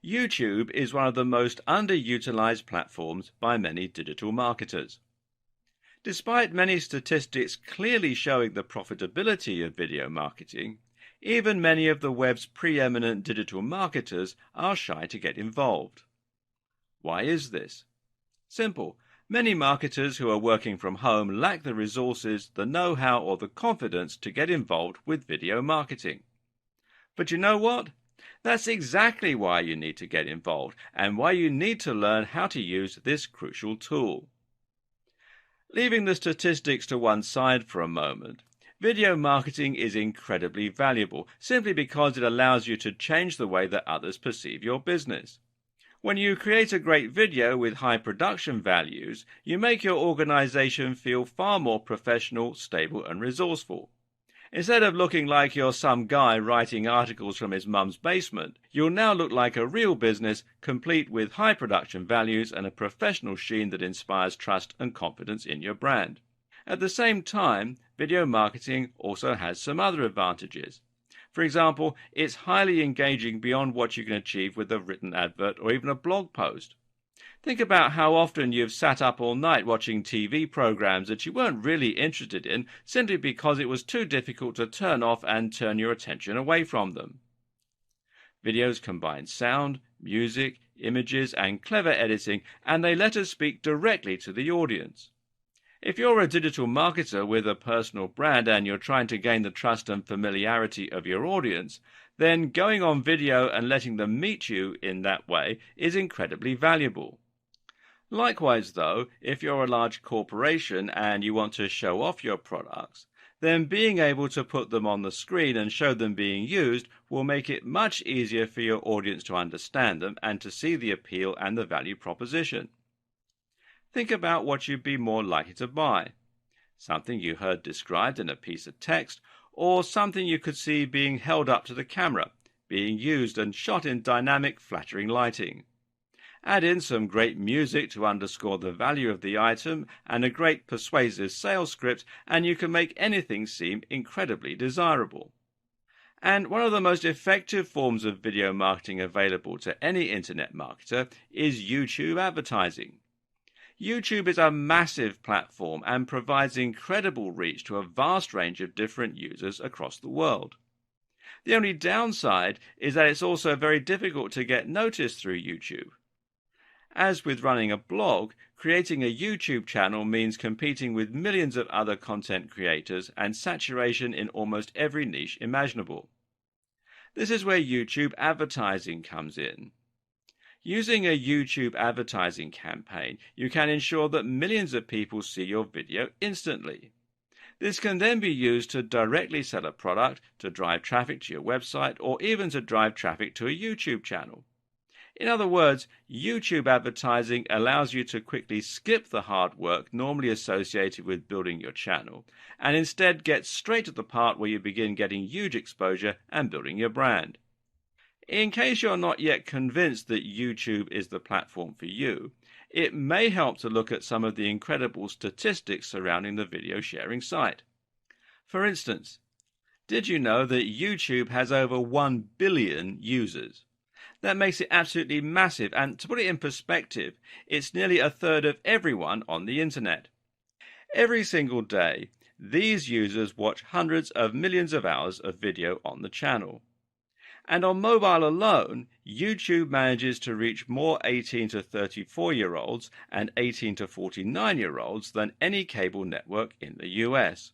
YouTube is one of the most underutilized platforms by many digital marketers. Despite many statistics clearly showing the profitability of video marketing, even many of the web's preeminent digital marketers are shy to get involved. Why is this? Simple. Many marketers who are working from home lack the resources, the know-how, or the confidence to get involved with video marketing. But you know what? That's exactly why you need to get involved and why you need to learn how to use this crucial tool. Leaving the statistics to one side for a moment, video marketing is incredibly valuable simply because it allows you to change the way that others perceive your business. When you create a great video with high production values, you make your organization feel far more professional, stable, and resourceful. Instead of looking like you're some guy writing articles from his mum's basement, you'll now look like a real business, complete with high production values and a professional sheen that inspires trust and confidence in your brand. At the same time, video marketing also has some other advantages. For example, it's highly engaging beyond what you can achieve with a written advert or even a blog post. Think about how often you've sat up all night watching TV programs that you weren't really interested in simply because it was too difficult to turn off and turn your attention away from them. Videos combine sound, music, images, and clever editing, and they let us speak directly to the audience. If you're a digital marketer with a personal brand and you're trying to gain the trust and familiarity of your audience, then going on video and letting them meet you in that way is incredibly valuable. Likewise, though, if you're a large corporation and you want to show off your products, then being able to put them on the screen and show them being used will make it much easier for your audience to understand them and to see the appeal and the value proposition. Think about what you'd be more likely to buy. Something you heard described in a piece of text, or something you could see being held up to the camera, being used and shot in dynamic, flattering lighting. Add in some great music to underscore the value of the item and a great persuasive sales script, and you can make anything seem incredibly desirable. And one of the most effective forms of video marketing available to any internet marketer is YouTube advertising. YouTube is a massive platform and provides incredible reach to a vast range of different users across the world. The only downside is that it's also very difficult to get noticed through YouTube. As with running a blog, creating a YouTube channel means competing with millions of other content creators and saturation in almost every niche imaginable. This is where YouTube advertising comes in. Using a YouTube advertising campaign, you can ensure that millions of people see your video instantly. This can then be used to directly sell a product, to drive traffic to your website, or even to drive traffic to a YouTube channel. In other words, YouTube advertising allows you to quickly skip the hard work normally associated with building your channel, and instead get straight to the part where you begin getting huge exposure and building your brand. In case you're not yet convinced that YouTube is the platform for you, it may help to look at some of the incredible statistics surrounding the video sharing site. For instance, did you know that YouTube has over 1 billion users? That makes it absolutely massive, and to put it in perspective, it's nearly a third of everyone on the internet. Every single day, these users watch hundreds of millions of hours of video on the channel. And on mobile alone, YouTube manages to reach more 18 to 34-year-olds and 18 to 49-year-olds than any cable network in the US.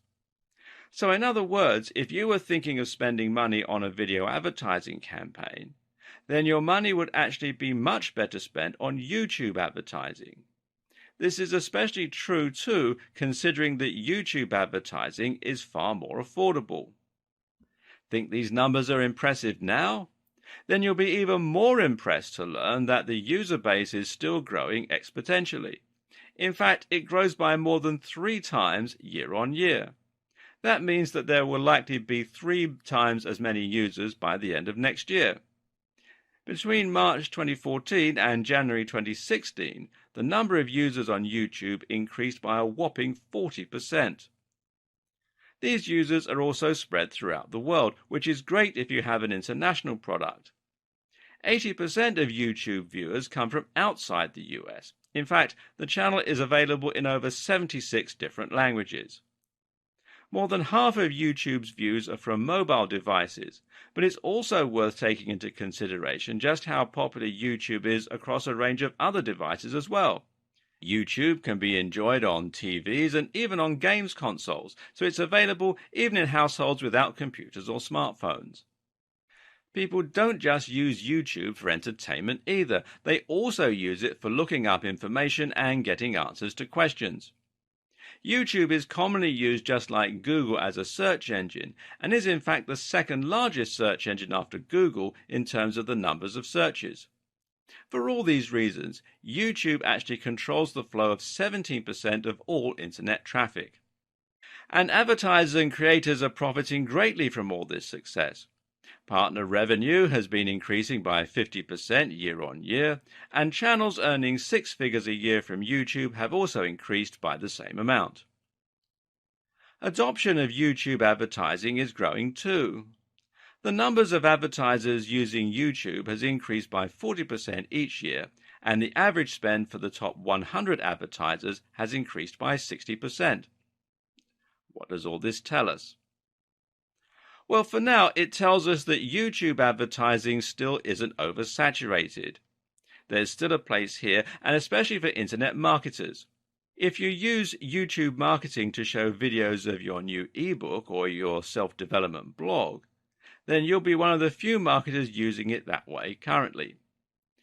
So in other words, if you were thinking of spending money on a video advertising campaign, then your money would actually be much better spent on YouTube advertising. This is especially true too, considering that YouTube advertising is far more affordable. Think these numbers are impressive now? Then you'll be even more impressed to learn that the user base is still growing exponentially. In fact, it grows by more than 3 times year on year. That means that there will likely be 3 times as many users by the end of next year. Between March 2014 and January 2016, the number of users on YouTube increased by a whopping 40%. These users are also spread throughout the world, which is great if you have an international product. 80% of YouTube viewers come from outside the US. In fact, the channel is available in over 76 different languages. More than half of YouTube's views are from mobile devices, but it's also worth taking into consideration just how popular YouTube is across a range of other devices as well. YouTube can be enjoyed on TVs and even on games consoles, so it's available even in households without computers or smartphones. People don't just use YouTube for entertainment either. They also use it for looking up information and getting answers to questions. YouTube is commonly used just like Google as a search engine, and is in fact the second largest search engine after Google in terms of the numbers of searches. For all these reasons, YouTube actually controls the flow of 17% of all internet traffic. And advertisers and creators are profiting greatly from all this success. Partner revenue has been increasing by 50% year on year, and channels earning six figures a year from YouTube have also increased by the same amount. Adoption of YouTube advertising is growing too. The numbers of advertisers using YouTube has increased by 40% each year, and the average spend for the top 100 advertisers has increased by 60%. What does all this tell us? Well, for now, it tells us that YouTube advertising still isn't oversaturated. There's still a place here, and especially for internet marketers. If you use YouTube marketing to show videos of your new ebook or your self-development blog, then you'll be one of the few marketers using it that way currently.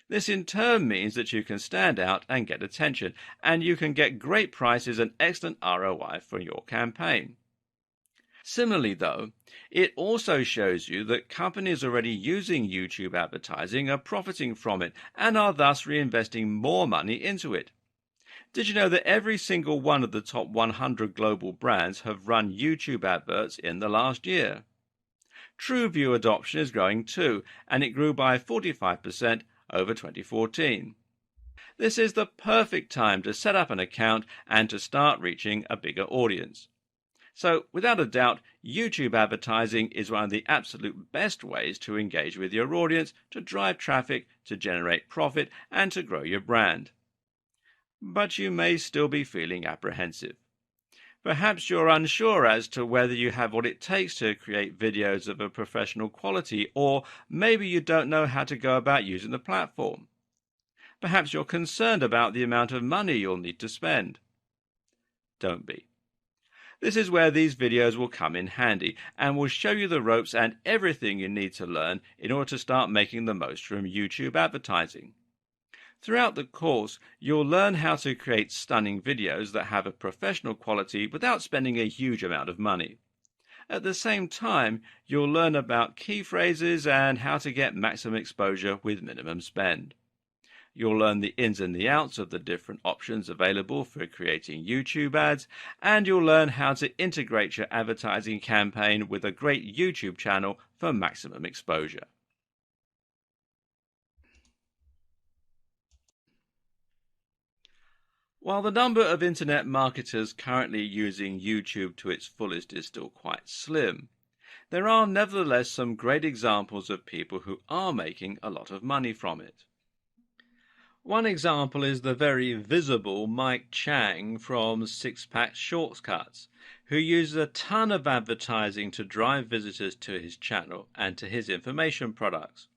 This in turn means that you can stand out and get attention, and you can get great prices and excellent ROI for your campaign. Similarly, though, it also shows you that companies already using YouTube advertising are profiting from it and are thus reinvesting more money into it. Did you know that every single one of the top 100 global brands have run YouTube adverts in the last year? TrueView adoption is growing too, and it grew by 45% over 2014. This is the perfect time to set up an account and to start reaching a bigger audience. So, without a doubt, YouTube advertising is one of the absolute best ways to engage with your audience, to drive traffic, to generate profit, and to grow your brand. But you may still be feeling apprehensive. Perhaps you're unsure as to whether you have what it takes to create videos of a professional quality, or maybe you don't know how to go about using the platform. Perhaps you're concerned about the amount of money you'll need to spend. Don't be. This is where these videos will come in handy and will show you the ropes and everything you need to learn in order to start making the most from YouTube advertising. Throughout the course, you'll learn how to create stunning videos that have a professional quality without spending a huge amount of money. At the same time, you'll learn about key phrases and how to get maximum exposure with minimum spend. You'll learn the ins and the outs of the different options available for creating YouTube ads, and you'll learn how to integrate your advertising campaign with a great YouTube channel for maximum exposure. While the number of internet marketers currently using YouTube to its fullest is still quite slim, there are nevertheless some great examples of people who are making a lot of money from it. One example is the very visible Mike Chang from Six Pack Shortcuts, who uses a ton of advertising to drive visitors to his channel and to his information products.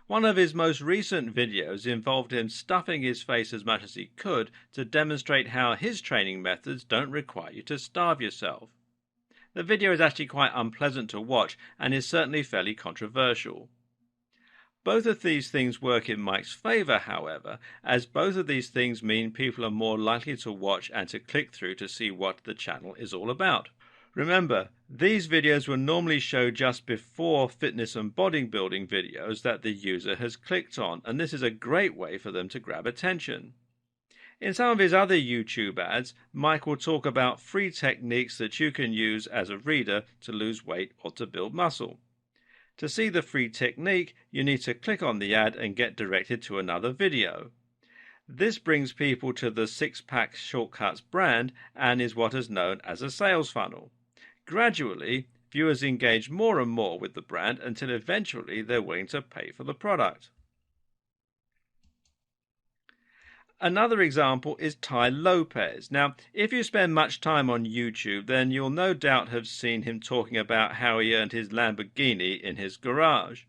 One of his most recent videos involved him stuffing his face as much as he could to demonstrate how his training methods don't require you to starve yourself. The video is actually quite unpleasant to watch and is certainly fairly controversial. Both of these things work in Mike's favor, however, as both of these things mean people are more likely to watch and to click through to see what the channel is all about. Remember, these videos will normally show just before fitness and bodybuilding videos that the user has clicked on, and this is a great way for them to grab attention. In some of his other YouTube ads, Mike will talk about free techniques that you can use as a reader to lose weight or to build muscle. To see the free technique, you need to click on the ad and get directed to another video. This brings people to the Six Pack Shortcuts brand and is what is known as a sales funnel. Gradually, viewers engage more and more with the brand until eventually they're willing to pay for the product. Another example is Ty Lopez. Now, if you spend much time on YouTube, then you'll no doubt have seen him talking about how he earned his Lamborghini in his garage.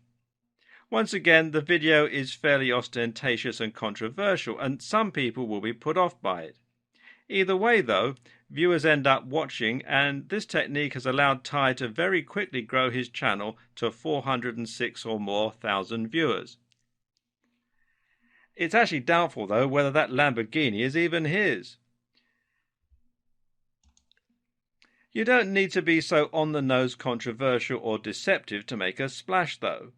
Once again, the video is fairly ostentatious and controversial, and some people will be put off by it. Either way, though, viewers end up watching, and this technique has allowed Ty to very quickly grow his channel to 406 or more thousand viewers. It's actually doubtful, though, whether that Lamborghini is even his. You don't need to be so on-the-nose controversial or deceptive to make a splash, though.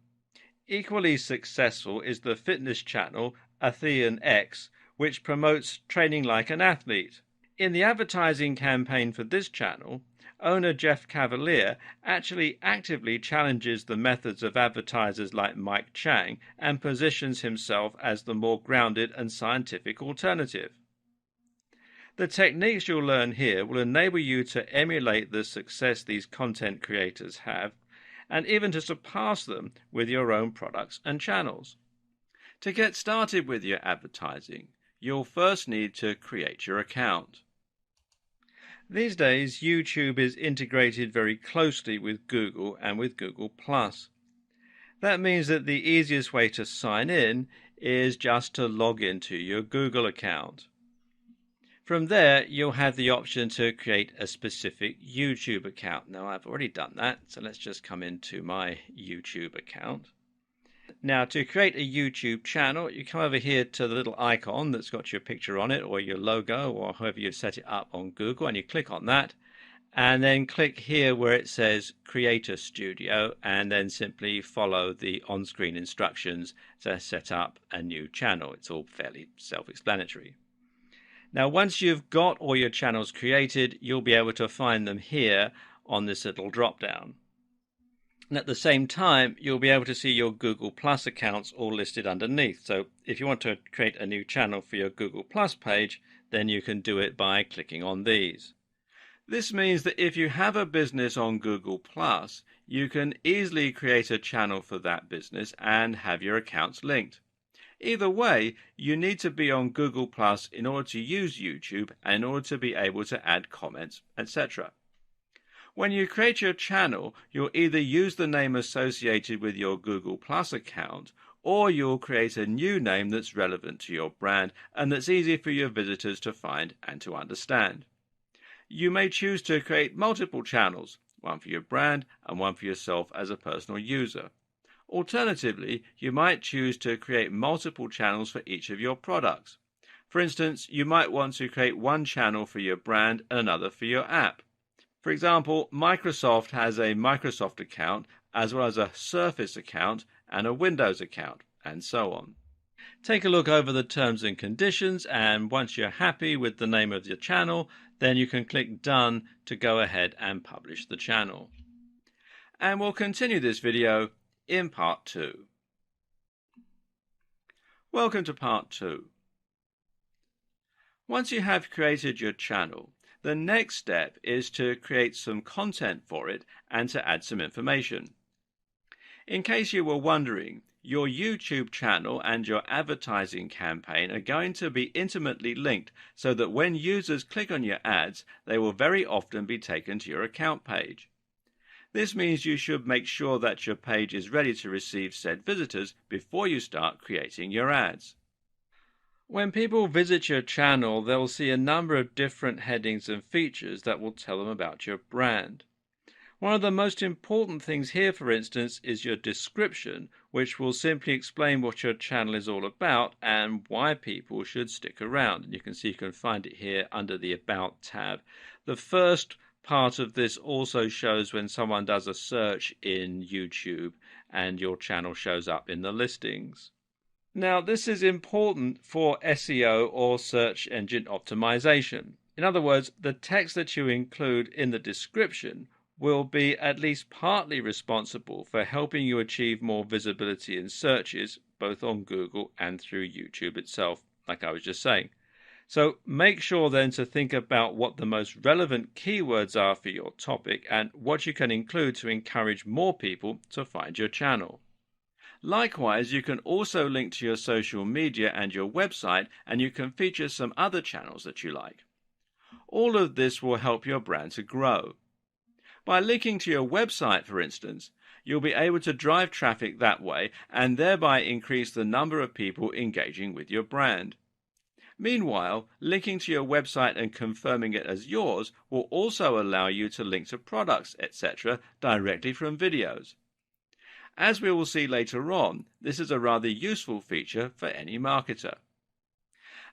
Equally successful is the fitness channel Athlean X, which promotes training like an athlete. In the advertising campaign for this channel, owner Jeff Cavalier actually actively challenges the methods of advertisers like Mike Chang and positions himself as the more grounded and scientific alternative. The techniques you'll learn here will enable you to emulate the success these content creators have, and even to surpass them with your own products and channels. To get started with your advertising, you'll first need to create your account. These days, YouTube is integrated very closely with Google and with Google+. That means that the easiest way to sign in is just to log into your Google account. From there, you'll have the option to create a specific YouTube account. Now, I've already done that, so let's just come into my YouTube account. Now, to create a YouTube channel, you come over here to the little icon that's got your picture on it, or your logo, or however you've set it up on Google, and you click on that, and then click here where it says Creator Studio, and then simply follow the on-screen instructions to set up a new channel. It's all fairly self-explanatory. Now, once you've got all your channels created, you'll be able to find them here on this little drop-down. And at the same time, you'll be able to see your Google Plus accounts all listed underneath. So if you want to create a new channel for your Google Plus page, then you can do it by clicking on these. This means that if you have a business on Google Plus, you can easily create a channel for that business and have your accounts linked. Either way, you need to be on Google Plus in order to use YouTube and in order to be able to add comments, etc. When you create your channel, you'll either use the name associated with your Google Plus account, or you'll create a new name that's relevant to your brand and that's easy for your visitors to find and to understand. You may choose to create multiple channels, one for your brand and one for yourself as a personal user. Alternatively, you might choose to create multiple channels for each of your products. For instance, you might want to create one channel for your brand and another for your app. For example, Microsoft has a Microsoft account as well as a Surface account and a Windows account, and so on. Take a look over the terms and conditions, and once you're happy with the name of your channel, then you can click Done to go ahead and publish the channel. And we'll continue this video in part 2. Welcome to part 2. Once you have created your channel, the next step is to create some content for it and to add some information. In case you were wondering, your YouTube channel and your advertising campaign are going to be intimately linked so that when users click on your ads, they will very often be taken to your account page. This means you should make sure that your page is ready to receive said visitors before you start creating your ads. When people visit your channel, they'll see a number of different headings and features that will tell them about your brand. One of the most important things here, for instance, is your description, which will simply explain what your channel is all about and why people should stick around. And you can see you can find it here under the About tab. The first part of this also shows when someone does a search in YouTube and your channel shows up in the listings. Now, this is important for SEO or search engine optimization. In other words, the text that you include in the description will be at least partly responsible for helping you achieve more visibility in searches, both on Google and through YouTube itself, like I was just saying. So make sure then to think about what the most relevant keywords are for your topic and what you can include to encourage more people to find your channel. Likewise, you can also link to your social media and your website, and you can feature some other channels that you like. All of this will help your brand to grow. By linking to your website, for instance, you'll be able to drive traffic that way and thereby increase the number of people engaging with your brand. Meanwhile, linking to your website and confirming it as yours will also allow you to link to products, etc., directly from videos. As we will see later on, this is a rather useful feature for any marketer.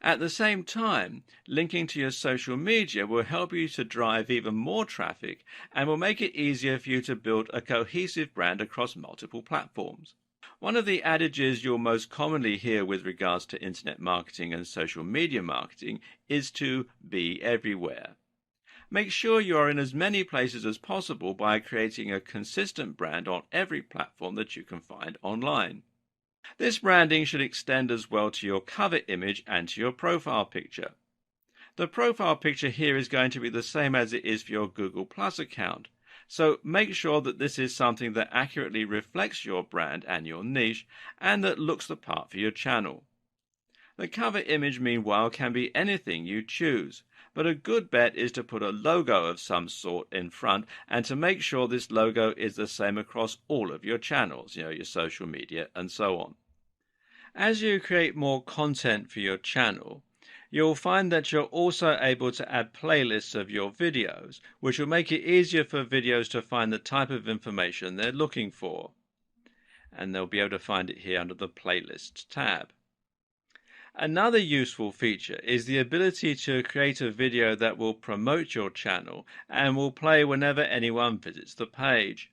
At the same time, linking to your social media will help you to drive even more traffic and will make it easier for you to build a cohesive brand across multiple platforms. One of the adages you'll most commonly hear with regards to internet marketing and social media marketing is to be everywhere. Make sure you are in as many places as possible by creating a consistent brand on every platform that you can find online. This branding should extend as well to your cover image and to your profile picture. The profile picture here is going to be the same as it is for your Google Plus account, so make sure that this is something that accurately reflects your brand and your niche and that looks the part for your channel. The cover image, meanwhile, can be anything you choose, but a good bet is to put a logo of some sort in front and to make sure this logo is the same across all of your channels, your social media and so on. As you create more content for your channel, you'll find that you're also able to add playlists of your videos, which will make it easier for videos to find the type of information they're looking for. And they'll be able to find it here under the Playlists tab. Another useful feature is the ability to create a video that will promote your channel and will play whenever anyone visits the page.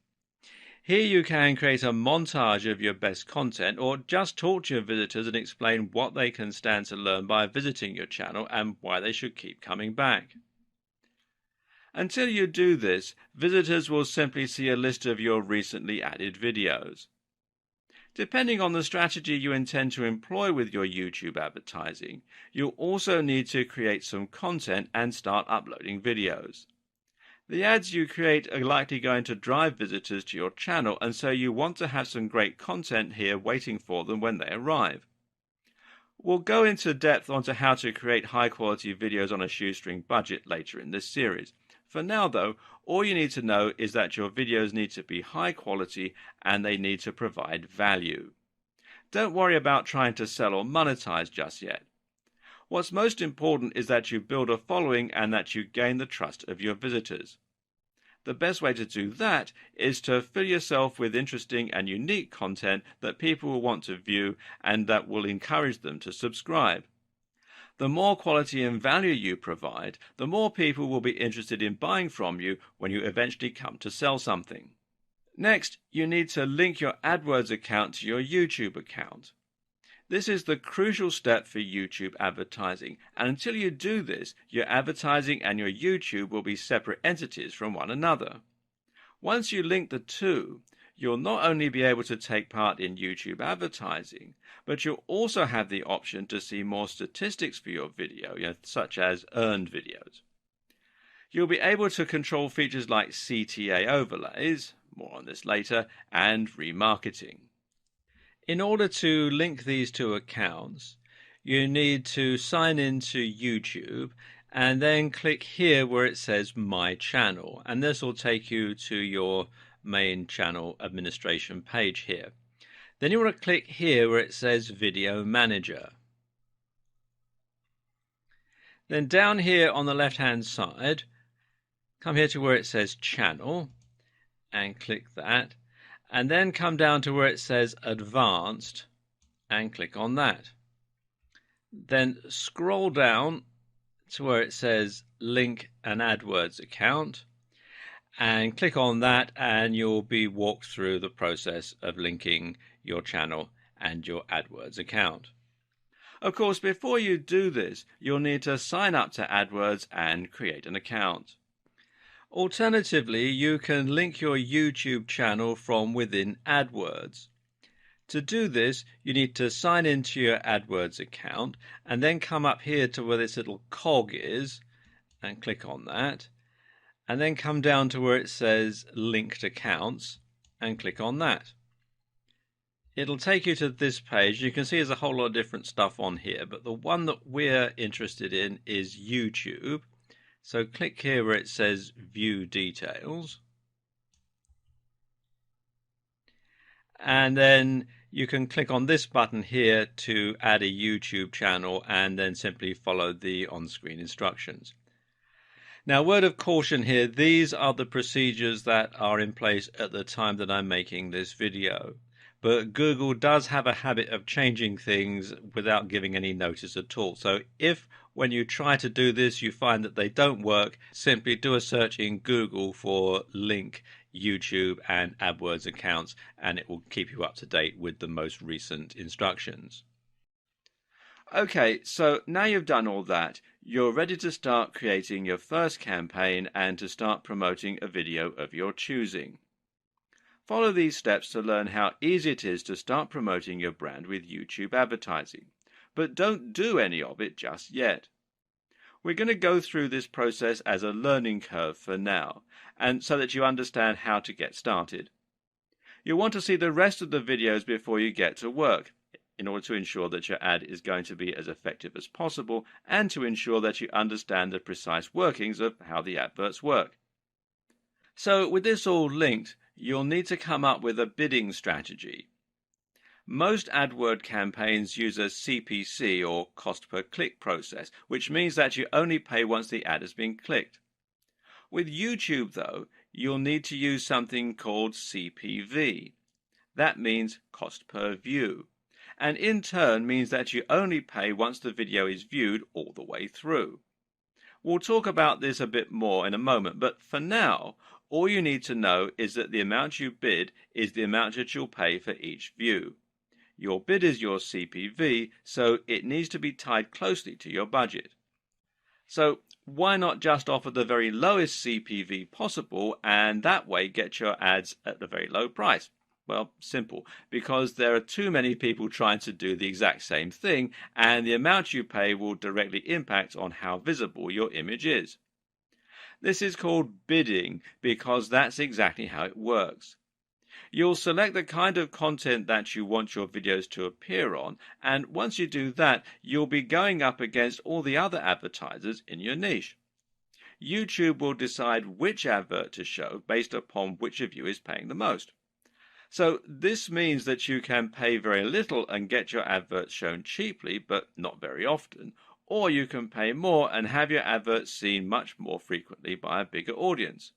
Here you can create a montage of your best content or just talk to your visitors and explain what they can stand to learn by visiting your channel and why they should keep coming back. Until you do this, visitors will simply see a list of your recently added videos. Depending on the strategy you intend to employ with your YouTube advertising, you'll also need to create some content and start uploading videos. The ads you create are likely going to drive visitors to your channel, and so you want to have some great content here waiting for them when they arrive. We'll go into depth onto how to create high-quality videos on a shoestring budget later in this series. For now, though, all you need to know is that your videos need to be high quality and they need to provide value. Don't worry about trying to sell or monetize just yet. What's most important is that you build a following and that you gain the trust of your visitors. The best way to do that is to fill yourself with interesting and unique content that people will want to view and that will encourage them to subscribe. The more quality and value you provide, the more people will be interested in buying from you when you eventually come to sell something. Next, you need to link your AdWords account to your YouTube account. This is the crucial step for YouTube advertising, and until you do this, your advertising and your YouTube will be separate entities from one another. Once you link the two, you'll not only be able to take part in YouTube advertising, but you'll also have the option to see more statistics for your video, such as earned videos. You'll be able to control features like CTA overlays, more on this later, and remarketing. In order to link these two accounts, you need to sign into YouTube and then click here where it says My Channel, and this will take you to your main channel administration page here. Then you want to click here where it says Video Manager. Then down here on the left hand side, come here to where it says Channel and click that, and then come down to where it says Advanced and click on that. Then scroll down to where it says Link an AdWords account and click on that, and you'll be walked through the process of linking your channel and your AdWords account. Of course, before you do this, you'll need to sign up to AdWords and create an account. Alternatively, you can link your YouTube channel from within AdWords. To do this, you need to sign into your AdWords account and then come up here to where this little cog is and click on that, and then come down to where it says Linked Accounts and click on that. it'll take you to this page. You can see there's a whole lot of different stuff on here, but the one that we're interested in is YouTube. So click here where it says View Details. And then you can click on this button here to add a YouTube channel and then simply follow the on-screen instructions. Now, word of caution here, these are the procedures that are in place at the time that I'm making this video. But Google does have a habit of changing things without giving any notice at all. So if when you try to do this you find that they don't work, simply do a search in Google for link YouTube and AdWords accounts and it will keep you up to date with the most recent instructions. Okay, so now you've done all that, you're ready to start creating your first campaign and to start promoting a video of your choosing. Follow these steps to learn how easy it is to start promoting your brand with YouTube advertising, but don't do any of it just yet. We're going to go through this process as a learning curve for now, and so that you understand how to get started. You'll want to see the rest of the videos before you get to work, in order to ensure that your ad is going to be as effective as possible and to ensure that you understand the precise workings of how the adverts work. So with this all linked, you'll need to come up with a bidding strategy. Most AdWord campaigns use a CPC or cost per click process, which means that you only pay once the ad has been clicked. With YouTube though, you'll need to use something called CPV. That means cost per view, and in turn means that you only pay once the video is viewed all the way through. We'll talk about this a bit more in a moment, but for now, all you need to know is that the amount you bid is the amount that you'll pay for each view. Your bid is your CPV, so it needs to be tied closely to your budget. So why not just offer the very lowest CPV possible and that way get your ads at a very low price? Well, simple, because there are too many people trying to do the exact same thing, and the amount you pay will directly impact on how visible your image is. This is called bidding because that's exactly how it works. You'll select the kind of content that you want your videos to appear on, and once you do that, you'll be going up against all the other advertisers in your niche. YouTube will decide which advert to show based upon which of you is paying the most. So this means that you can pay very little and get your adverts shown cheaply, but not very often, or you can pay more and have your adverts seen much more frequently by a bigger audience.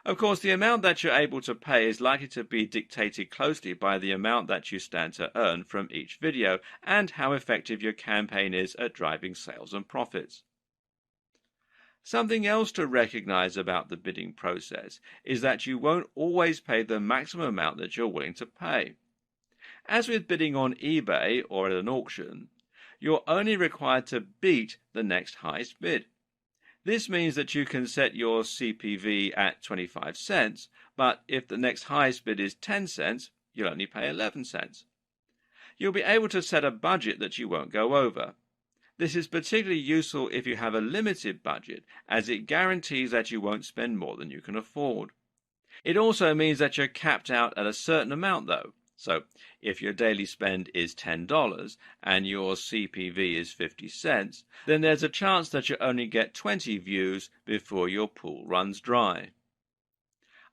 Of course, the amount that you're able to pay is likely to be dictated closely by the amount that you stand to earn from each video and how effective your campaign is at driving sales and profits. Something else to recognize about the bidding process is that you won't always pay the maximum amount that you're willing to pay. As with bidding on eBay or at an auction, you're only required to beat the next highest bid. This means that you can set your CPV at 25 cents, but if the next highest bid is 10 cents, you'll only pay 11 cents. You'll be able to set a budget that you won't go over. This is particularly useful if you have a limited budget, as it guarantees that you won't spend more than you can afford. It also means that you're capped out at a certain amount though. So if your daily spend is $10 and your CPV is 50 cents, then there's a chance that you only get 20 views before your pool runs dry.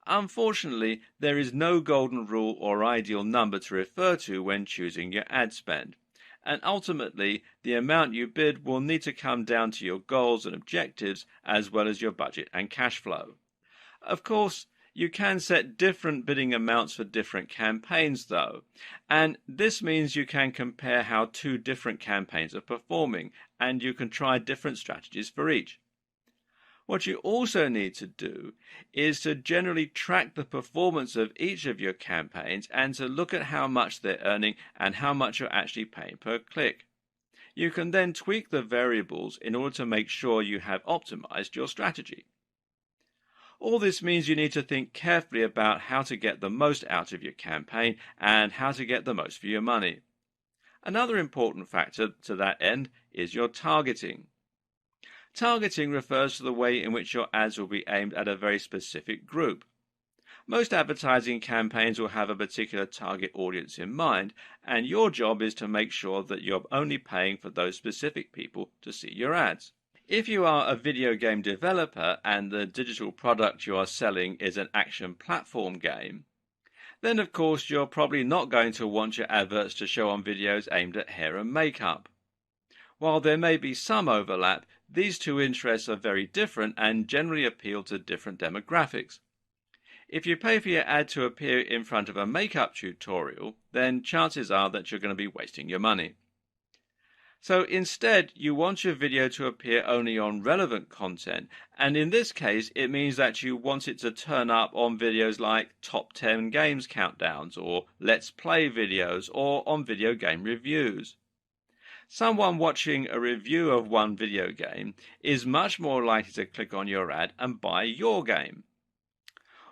Unfortunately, there is no golden rule or ideal number to refer to when choosing your ad spend. And ultimately, the amount you bid will need to come down to your goals and objectives as well as your budget and cash flow. Of course, you can set different bidding amounts for different campaigns though, and this means you can compare how two different campaigns are performing, and you can try different strategies for each. What you also need to do is to generally track the performance of each of your campaigns and to look at how much they're earning and how much you're actually paying per click. You can then tweak the variables in order to make sure you have optimized your strategy. All this means you need to think carefully about how to get the most out of your campaign and how to get the most for your money. Another important factor to that end is your targeting. Targeting refers to the way in which your ads will be aimed at a very specific group. Most advertising campaigns will have a particular target audience in mind, and your job is to make sure that you're only paying for those specific people to see your ads. If you are a video game developer and the digital product you are selling is an action platform game, then of course you're probably not going to want your adverts to show on videos aimed at hair and makeup. While there may be some overlap, these two interests are very different and generally appeal to different demographics. If you pay for your ad to appear in front of a makeup tutorial, then chances are that you're going to be wasting your money. So instead, you want your video to appear only on relevant content, and in this case, it means that you want it to turn up on videos like top 10 games countdowns, or let's play videos, or on video game reviews. Someone watching a review of one video game is much more likely to click on your ad and buy your game.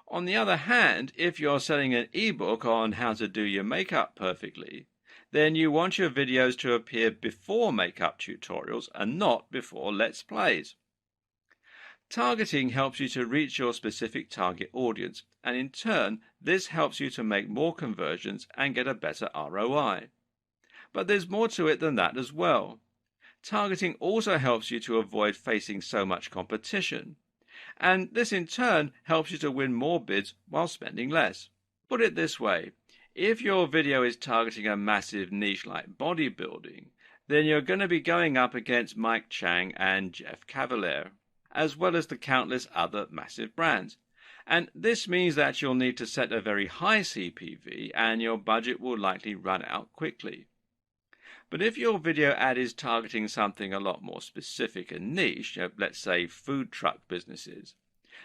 On the other hand, if you're selling an ebook on how to do your makeup perfectly, then you want your videos to appear before makeup tutorials and not before Let's Plays. Targeting helps you to reach your specific target audience, and in turn, this helps you to make more conversions and get a better ROI. But there's more to it than that as well. Targeting also helps you to avoid facing so much competition, and this in turn helps you to win more bids while spending less. Put it this way, if your video is targeting a massive niche like bodybuilding, then you're going to be going up against Mike Chang and Jeff Cavaliere, as well as the countless other massive brands. And this means that you'll need to set a very high CPV and your budget will likely run out quickly. But if your video ad is targeting something a lot more specific and niche, let's say food truck businesses,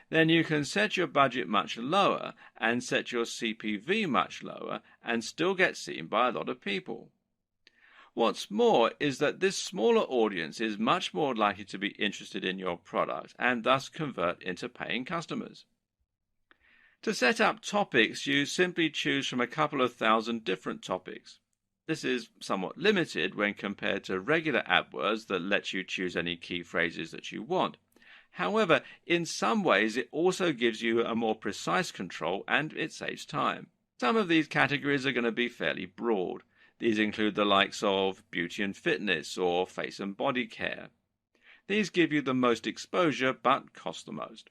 then you can set your budget much lower and set your CPV much lower and still get seen by a lot of people. What's more is that this smaller audience is much more likely to be interested in your product and thus convert into paying customers. To set up topics, you simply choose from a couple of thousand different topics. This is somewhat limited when compared to regular AdWords that lets you choose any key phrases that you want. However, in some ways it also gives you a more precise control and it saves time. Some of these categories are going to be fairly broad. These include the likes of beauty and fitness or face and body care. These give you the most exposure but cost the most.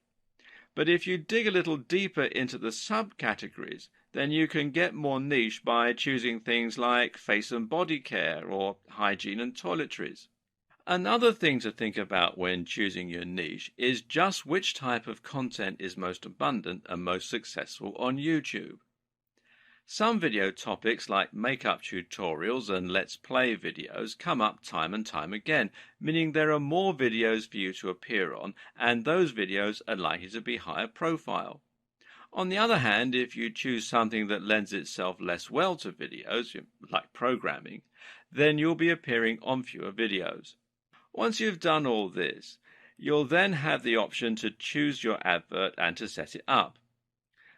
But if you dig a little deeper into the subcategories, then you can get more niche by choosing things like face and body care or hygiene and toiletries. Another thing to think about when choosing your niche is just which type of content is most abundant and most successful on YouTube. Some video topics like makeup tutorials and let's play videos come up time and time again, meaning there are more videos for you to appear on, and those videos are likely to be higher profile. On the other hand, if you choose something that lends itself less well to videos, like programming, then you'll be appearing on fewer videos. Once you've done all this, you'll then have the option to choose your advert and to set it up.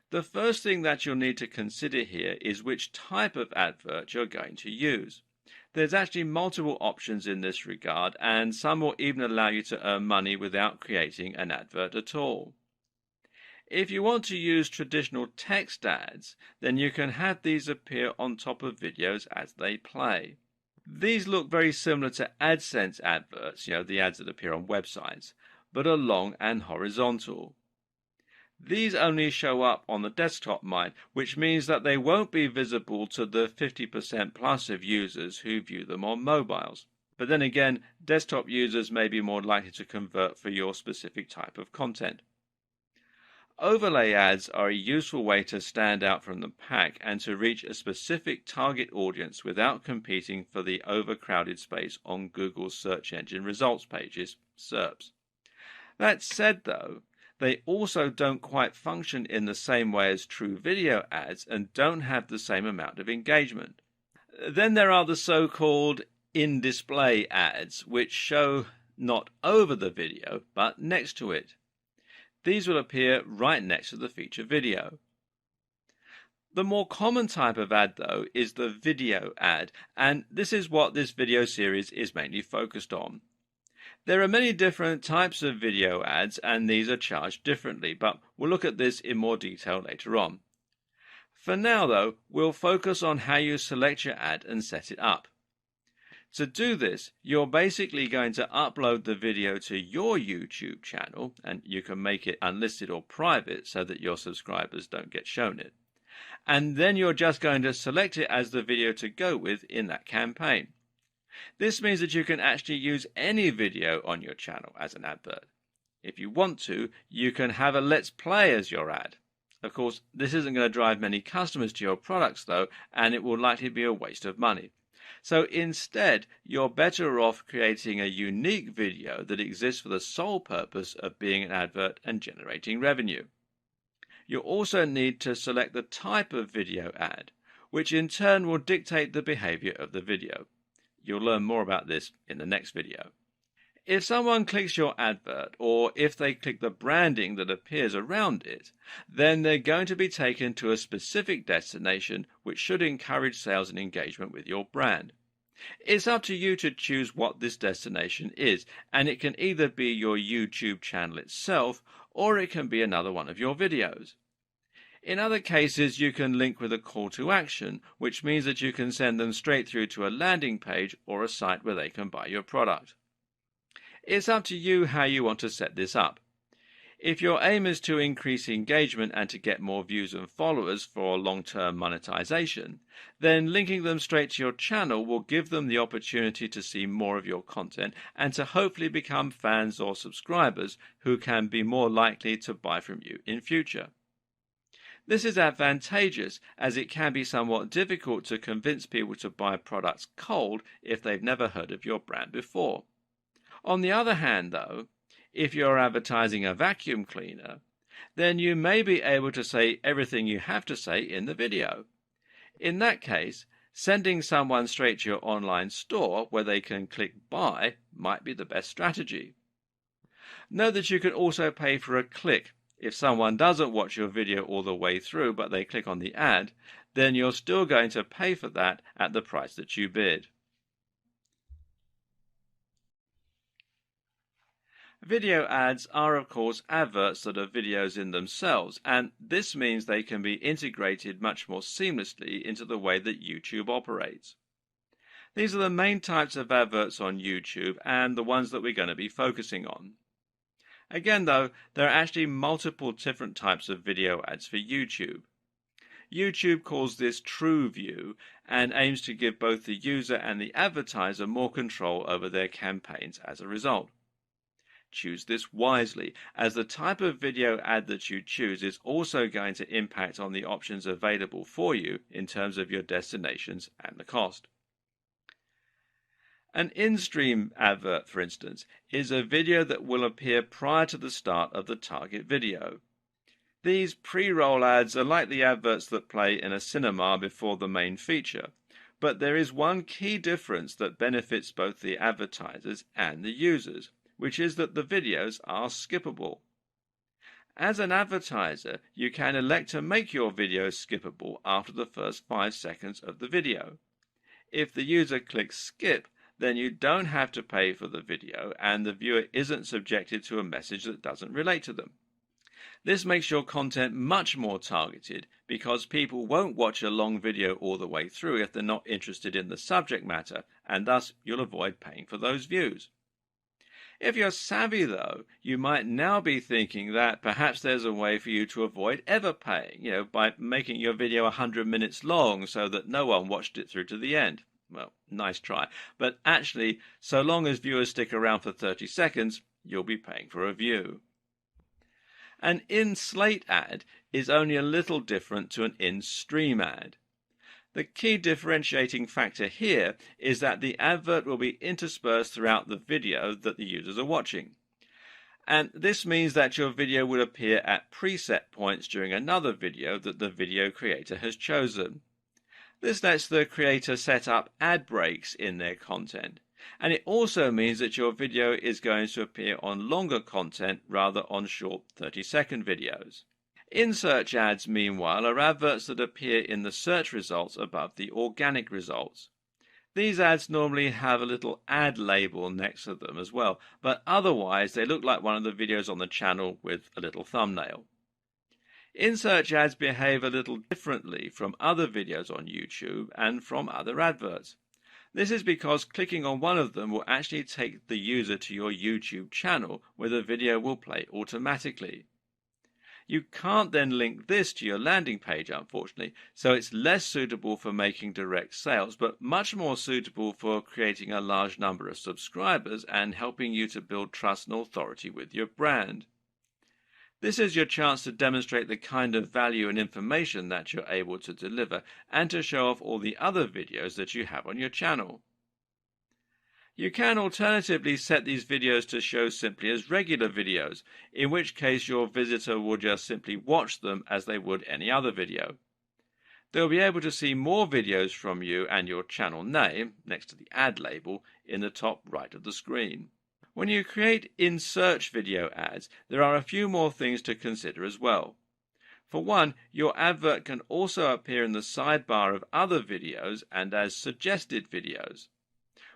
The first thing that you'll need to consider here is which type of advert you're going to use. There's actually multiple options in this regard, and some will even allow you to earn money without creating an advert at all. If you want to use traditional text ads, then you can have these appear on top of videos as they play. These look very similar to AdSense adverts, the ads that appear on websites, but are long and horizontal. These only show up on the desktop mind, which means that they won't be visible to the 50% plus of users who view them on mobiles. But then again, desktop users may be more likely to convert for your specific type of content. Overlay ads are a useful way to stand out from the pack and to reach a specific target audience without competing for the overcrowded space on Google's search engine results pages, SERPs. That said, though, they also don't quite function in the same way as true video ads and don't have the same amount of engagement. Then there are the so-called in-display ads, which show not over the video, but next to it. These will appear right next to the feature video. The more common type of ad, though, is the video ad, and this is what this video series is mainly focused on. There are many different types of video ads, and these are charged differently, but we'll look at this in more detail later on. For now, though, we'll focus on how you select your ad and set it up. To do this, you're basically going to upload the video to your YouTube channel, and you can make it unlisted or private so that your subscribers don't get shown it. And then you're just going to select it as the video to go with in that campaign. This means that you can actually use any video on your channel as an advert. If you want to, you can have a Let's Play as your ad. Of course, this isn't going to drive many customers to your products though, and it will likely be a waste of money. So instead, you're better off creating a unique video that exists for the sole purpose of being an advert and generating revenue. You also need to select the type of video ad, which in turn will dictate the behavior of the video. You'll learn more about this in the next video. If someone clicks your advert, or if they click the branding that appears around it, then they're going to be taken to a specific destination which should encourage sales and engagement with your brand. It's up to you to choose what this destination is, and it can either be your YouTube channel itself, or it can be another one of your videos. In other cases, you can link with a call to action, which means that you can send them straight through to a landing page or a site where they can buy your product. It's up to you how you want to set this up. If your aim is to increase engagement and to get more views and followers for long-term monetization, then linking them straight to your channel will give them the opportunity to see more of your content and to hopefully become fans or subscribers who can be more likely to buy from you in future. This is advantageous as it can be somewhat difficult to convince people to buy products cold if they've never heard of your brand before. On the other hand, though, if you're advertising a vacuum cleaner, then you may be able to say everything you have to say in the video. In that case, sending someone straight to your online store where they can click buy might be the best strategy. Note that you can also pay for a click. If someone doesn't watch your video all the way through but they click on the ad, then you're still going to pay for that at the price that you bid. Video ads are, of course, adverts that are videos in themselves, and this means they can be integrated much more seamlessly into the way that YouTube operates. These are the main types of adverts on YouTube and the ones that we're going to be focusing on. Again, though, there are actually multiple different types of video ads for YouTube. YouTube calls this True View and aims to give both the user and the advertiser more control over their campaigns as a result. Choose this wisely, as the type of video ad that you choose is also going to impact on the options available for you in terms of your destinations and the cost. An in-stream advert, for instance, is a video that will appear prior to the start of the target video. These pre-roll ads are like the adverts that play in a cinema before the main feature, but there is one key difference that benefits both the advertisers and the users, which is that the videos are skippable. As an advertiser, you can elect to make your videos skippable after the first 5 seconds of the video. If the user clicks skip, then you don't have to pay for the video and the viewer isn't subjected to a message that doesn't relate to them. This makes your content much more targeted because people won't watch a long video all the way through if they're not interested in the subject matter, and thus you'll avoid paying for those views. If you're savvy, though, you might now be thinking that perhaps there's a way for you to avoid ever paying, by making your video 100 minutes long so that no one watched it through to the end. Well, nice try. But actually, so long as viewers stick around for 30 seconds, you'll be paying for a view. An in-slate ad is only a little different to an in-stream ad. The key differentiating factor here is that the advert will be interspersed throughout the video that the users are watching. And this means that your video will appear at preset points during another video that the video creator has chosen. This lets the creator set up ad breaks in their content. And it also means that your video is going to appear on longer content rather on short 30-second videos. In-search ads, meanwhile, are adverts that appear in the search results above the organic results. These ads normally have a little ad label next to them as well, but otherwise they look like one of the videos on the channel with a little thumbnail. In-search ads behave a little differently from other videos on YouTube and from other adverts. This is because clicking on one of them will actually take the user to your YouTube channel where the video will play automatically. You can't then link this to your landing page, unfortunately, so it's less suitable for making direct sales, but much more suitable for creating a large number of subscribers and helping you to build trust and authority with your brand. This is your chance to demonstrate the kind of value and information that you're able to deliver and to show off all the other videos that you have on your channel. You can alternatively set these videos to show simply as regular videos, in which case your visitor will just simply watch them as they would any other video. They'll be able to see more videos from you and your channel name, next to the ad label, in the top right of the screen. When you create in-search video ads, there are a few more things to consider as well. For one, your advert can also appear in the sidebar of other videos and as suggested videos.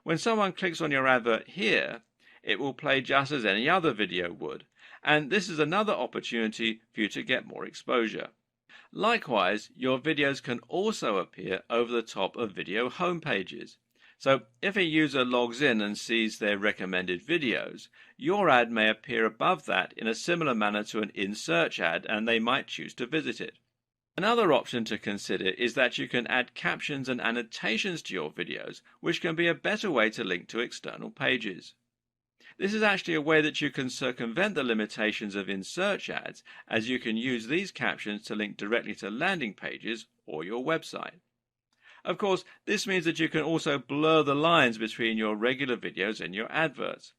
When someone clicks on your advert here, it will play just as any other video would, and this is another opportunity for you to get more exposure. Likewise, your videos can also appear over the top of video homepages. So if a user logs in and sees their recommended videos, your ad may appear above that in a similar manner to an in-search ad, and they might choose to visit it. Another option to consider is that you can add captions and annotations to your videos, which can be a better way to link to external pages. This is actually a way that you can circumvent the limitations of in-search ads, as you can use these captions to link directly to landing pages or your website. Of course, this means that you can also blur the lines between your regular videos and your adverts.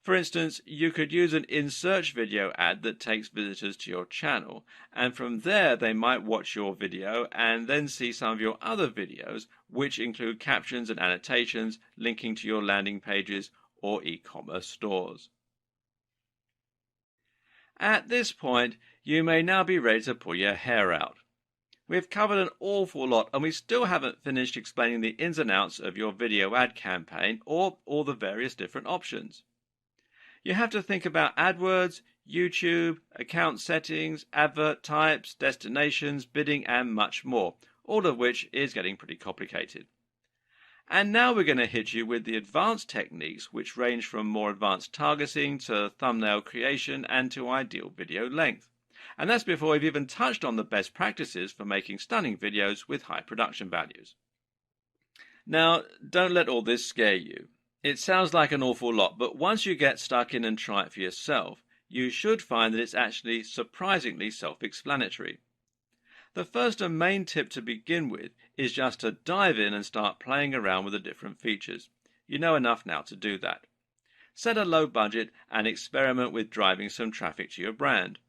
For instance, you could use an in-search video ad that takes visitors to your channel, and from there they might watch your video and then see some of your other videos, which include captions and annotations linking to your landing pages or e-commerce stores. At this point, you may now be ready to pull your hair out. We've covered an awful lot, and we still haven't finished explaining the ins and outs of your video ad campaign or all the various different options. You have to think about AdWords, YouTube, account settings, advert types, destinations, bidding, and much more, all of which is getting pretty complicated. And now we're going to hit you with the advanced techniques, which range from more advanced targeting to thumbnail creation and to ideal video length. And that's before we've even touched on the best practices for making stunning videos with high production values. Now, don't let all this scare you. It sounds like an awful lot, but once you get stuck in and try it for yourself, you should find that it's actually surprisingly self-explanatory. The first and main tip to begin with is just to dive in and start playing around with the different features. You know enough now to do that. Set a low budget and experiment with driving some traffic to your brand.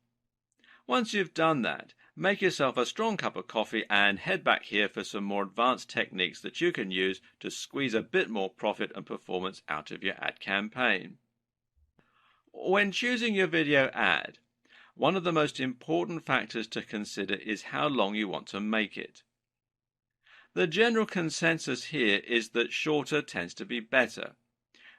Once you've done that, make yourself a strong cup of coffee and head back here for some more advanced techniques that you can use to squeeze a bit more profit and performance out of your ad campaign. When choosing your video ad, one of the most important factors to consider is how long you want to make it. The general consensus here is that shorter tends to be better.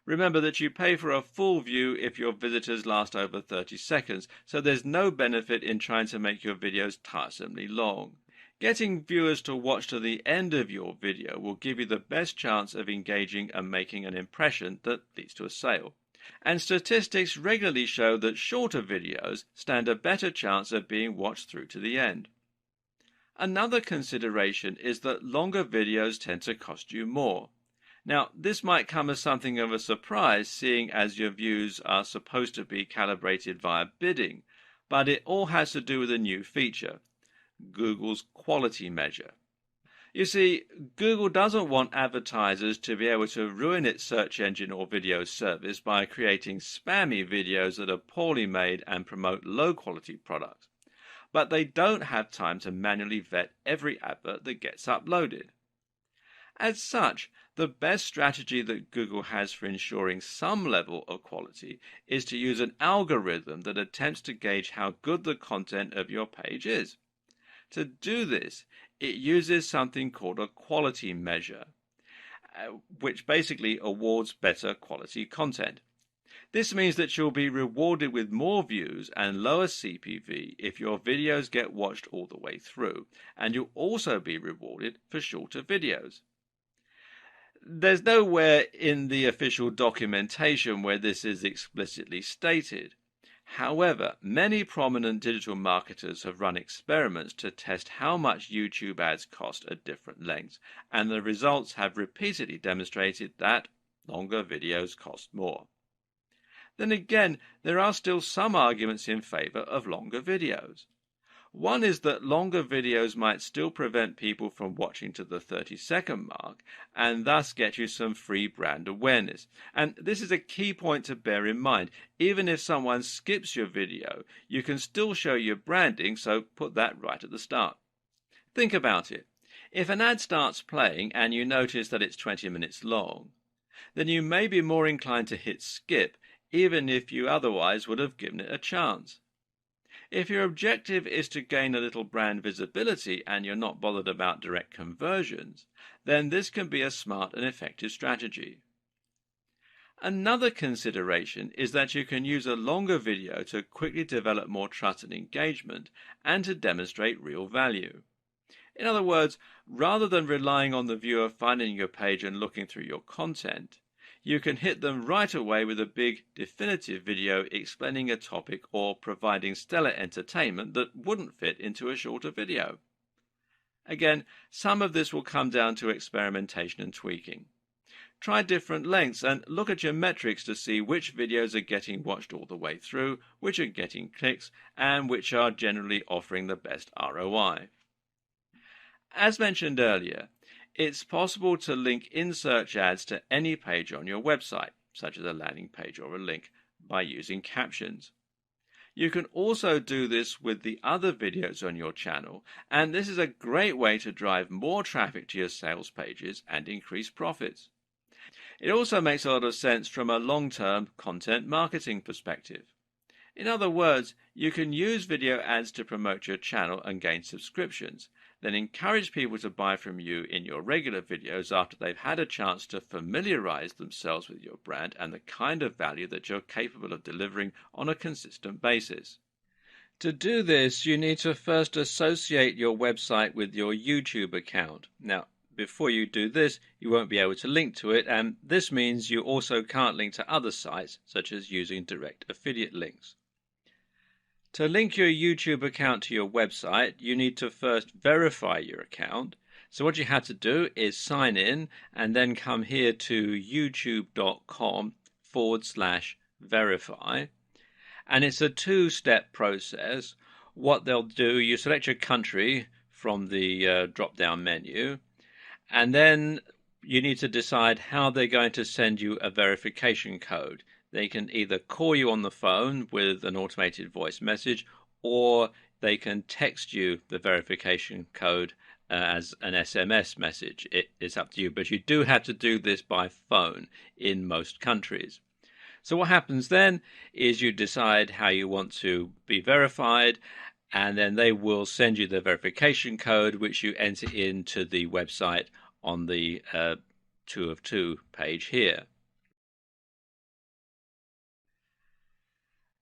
Remember that you pay for a full view if your visitors last over 30 seconds, so there's no benefit in trying to make your videos tiresomely long. Getting viewers to watch to the end of your video will give you the best chance of engaging and making an impression that leads to a sale. And statistics regularly show that shorter videos stand a better chance of being watched through to the end. Another consideration is that longer videos tend to cost you more. Now, this might come as something of a surprise, seeing as your views are supposed to be calibrated via bidding, but it all has to do with a new feature, Google's quality measure. You see, Google doesn't want advertisers to be able to ruin its search engine or video service by creating spammy videos that are poorly made and promote low-quality products. But they don't have time to manually vet every advert that gets uploaded. As such, the best strategy that Google has for ensuring some level of quality is to use an algorithm that attempts to gauge how good the content of your page is. To do this, it uses something called a quality measure. which basically awards better quality content. This means that you'll be rewarded with more views and lower CPV if your videos get watched all the way through, and you'll also be rewarded for shorter videos. There's nowhere in the official documentation where this is explicitly stated. However, many prominent digital marketers have run experiments to test how much YouTube ads cost at different lengths, and the results have repeatedly demonstrated that longer videos cost more. Then again, there are still some arguments in favor of longer videos. One is that longer videos might still prevent people from watching to the 30-second mark and thus get you some free brand awareness. And this is a key point to bear in mind. Even if someone skips your video, you can still show your branding, so put that right at the start. Think about it. If an ad starts playing and you notice that it's 20 minutes long, then you may be more inclined to hit skip, even if you otherwise would have given it a chance. If your objective is to gain a little brand visibility and you're not bothered about direct conversions, then this can be a smart and effective strategy. Another consideration is that you can use a longer video to quickly develop more trust and engagement and to demonstrate real value. In other words, rather than relying on the viewer finding your page and looking through your content, you can hit them right away with a big, definitive video explaining a topic or providing stellar entertainment that wouldn't fit into a shorter video. Again, some of this will come down to experimentation and tweaking. Try different lengths and look at your metrics to see which videos are getting watched all the way through, which are getting clicks, and which are generally offering the best ROI. As mentioned earlier, it's possible to link in-search ads to any page on your website, such as a landing page or a link, by using captions. You can also do this with the other videos on your channel, and this is a great way to drive more traffic to your sales pages and increase profits. It also makes a lot of sense from a long-term content marketing perspective. In other words, you can use video ads to promote your channel and gain subscriptions, then encourage people to buy from you in your regular videos after they've had a chance to familiarize themselves with your brand and the kind of value that you're capable of delivering on a consistent basis. To do this, you need to first associate your website with your YouTube account. Now, before you do this, you won't be able to link to it, and this means you also can't link to other sites, such as using direct affiliate links. To link your YouTube account to your website, you need to first verify your account. So what you have to do is sign in and then come here to youtube.com/verify. And it's a two-step process. What they'll do, you select your country from the drop-down menu, and then you need to decide how they're going to send you a verification code. They can either call you on the phone with an automated voice message, or they can text you the verification code as an SMS message. It's up to you, but you do have to do this by phone in most countries. So what happens then is you decide how you want to be verified, and then they will send you the verification code, which you enter into the website on the 2 of 2 page here.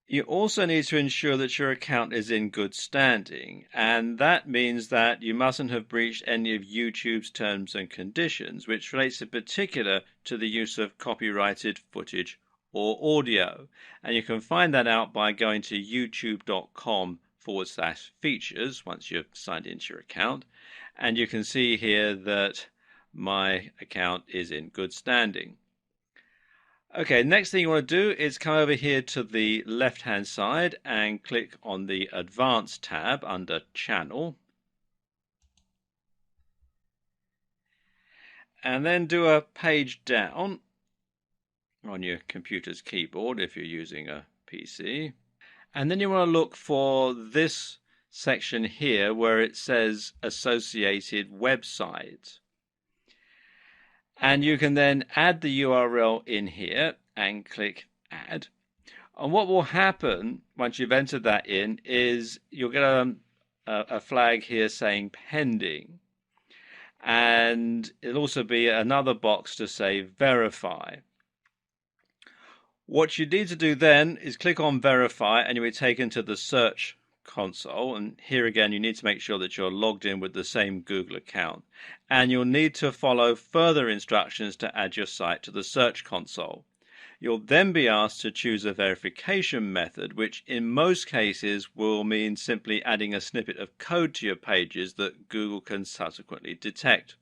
You also need to ensure that your account is in good standing, and that means that you mustn't have breached any of YouTube's terms and conditions, which relates in particular to the use of copyrighted footage or audio. And you can find that out by going to youtube.com/features once you've signed into your account, and you can see here that my account is in good standing. Okay, next thing you want to do is come over here to the left-hand side and click on the Advanced tab under Channel. And then do a page down on your computer's keyboard if you're using a PC. And then you want to look for this section here where it says Associated Website. And you can then add the URL in here and click Add. And what will happen once you've entered that in is you'll get a flag here saying Pending. And it'll also be another box to say verify. What you need to do then is click on verify and you'll be taken to the search console, and here again you need to make sure that you're logged in with the same Google account, and you'll need to follow further instructions to add your site to the search console. You'll then be asked to choose a verification method, which in most cases will mean simply adding a snippet of code to your pages that Google can subsequently detect.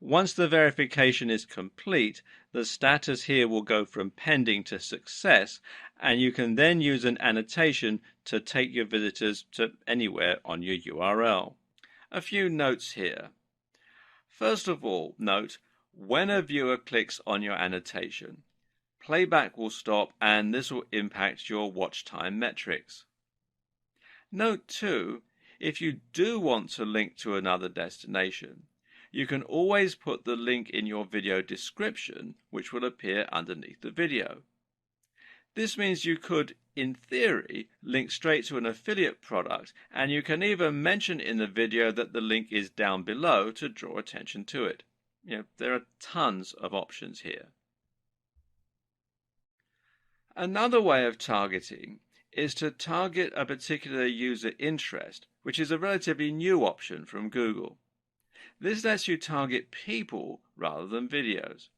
Once the verification is complete, the status here will go from pending to success, and you can then use an annotation to take your visitors to anywhere on your URL. A few notes here. First of all, note when a viewer clicks on your annotation, playback will stop and this will impact your watch time metrics. Note too, if you do want to link to another destination, you can always put the link in your video description, which will appear underneath the video. This means you could, in theory, link straight to an affiliate product, and you can even mention in the video that the link is down below to draw attention to it. There are tons of options here. Another way of targeting is to target a particular user interest, which is a relatively new option from Google. This lets you target people rather than videos.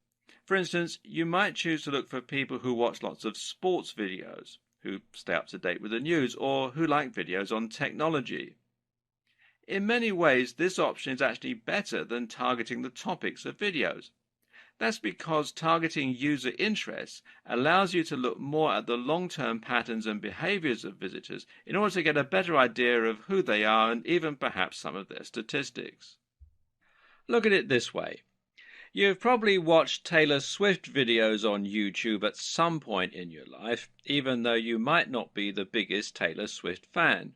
For instance, you might choose to look for people who watch lots of sports videos, who stay up to date with the news, or who like videos on technology. In many ways, this option is actually better than targeting the topics of videos. That's because targeting user interests allows you to look more at the long-term patterns and behaviors of visitors in order to get a better idea of who they are and even perhaps some of their statistics. Look at it this way. You've probably watched Taylor Swift videos on YouTube at some point in your life, even though you might not be the biggest Taylor Swift fan.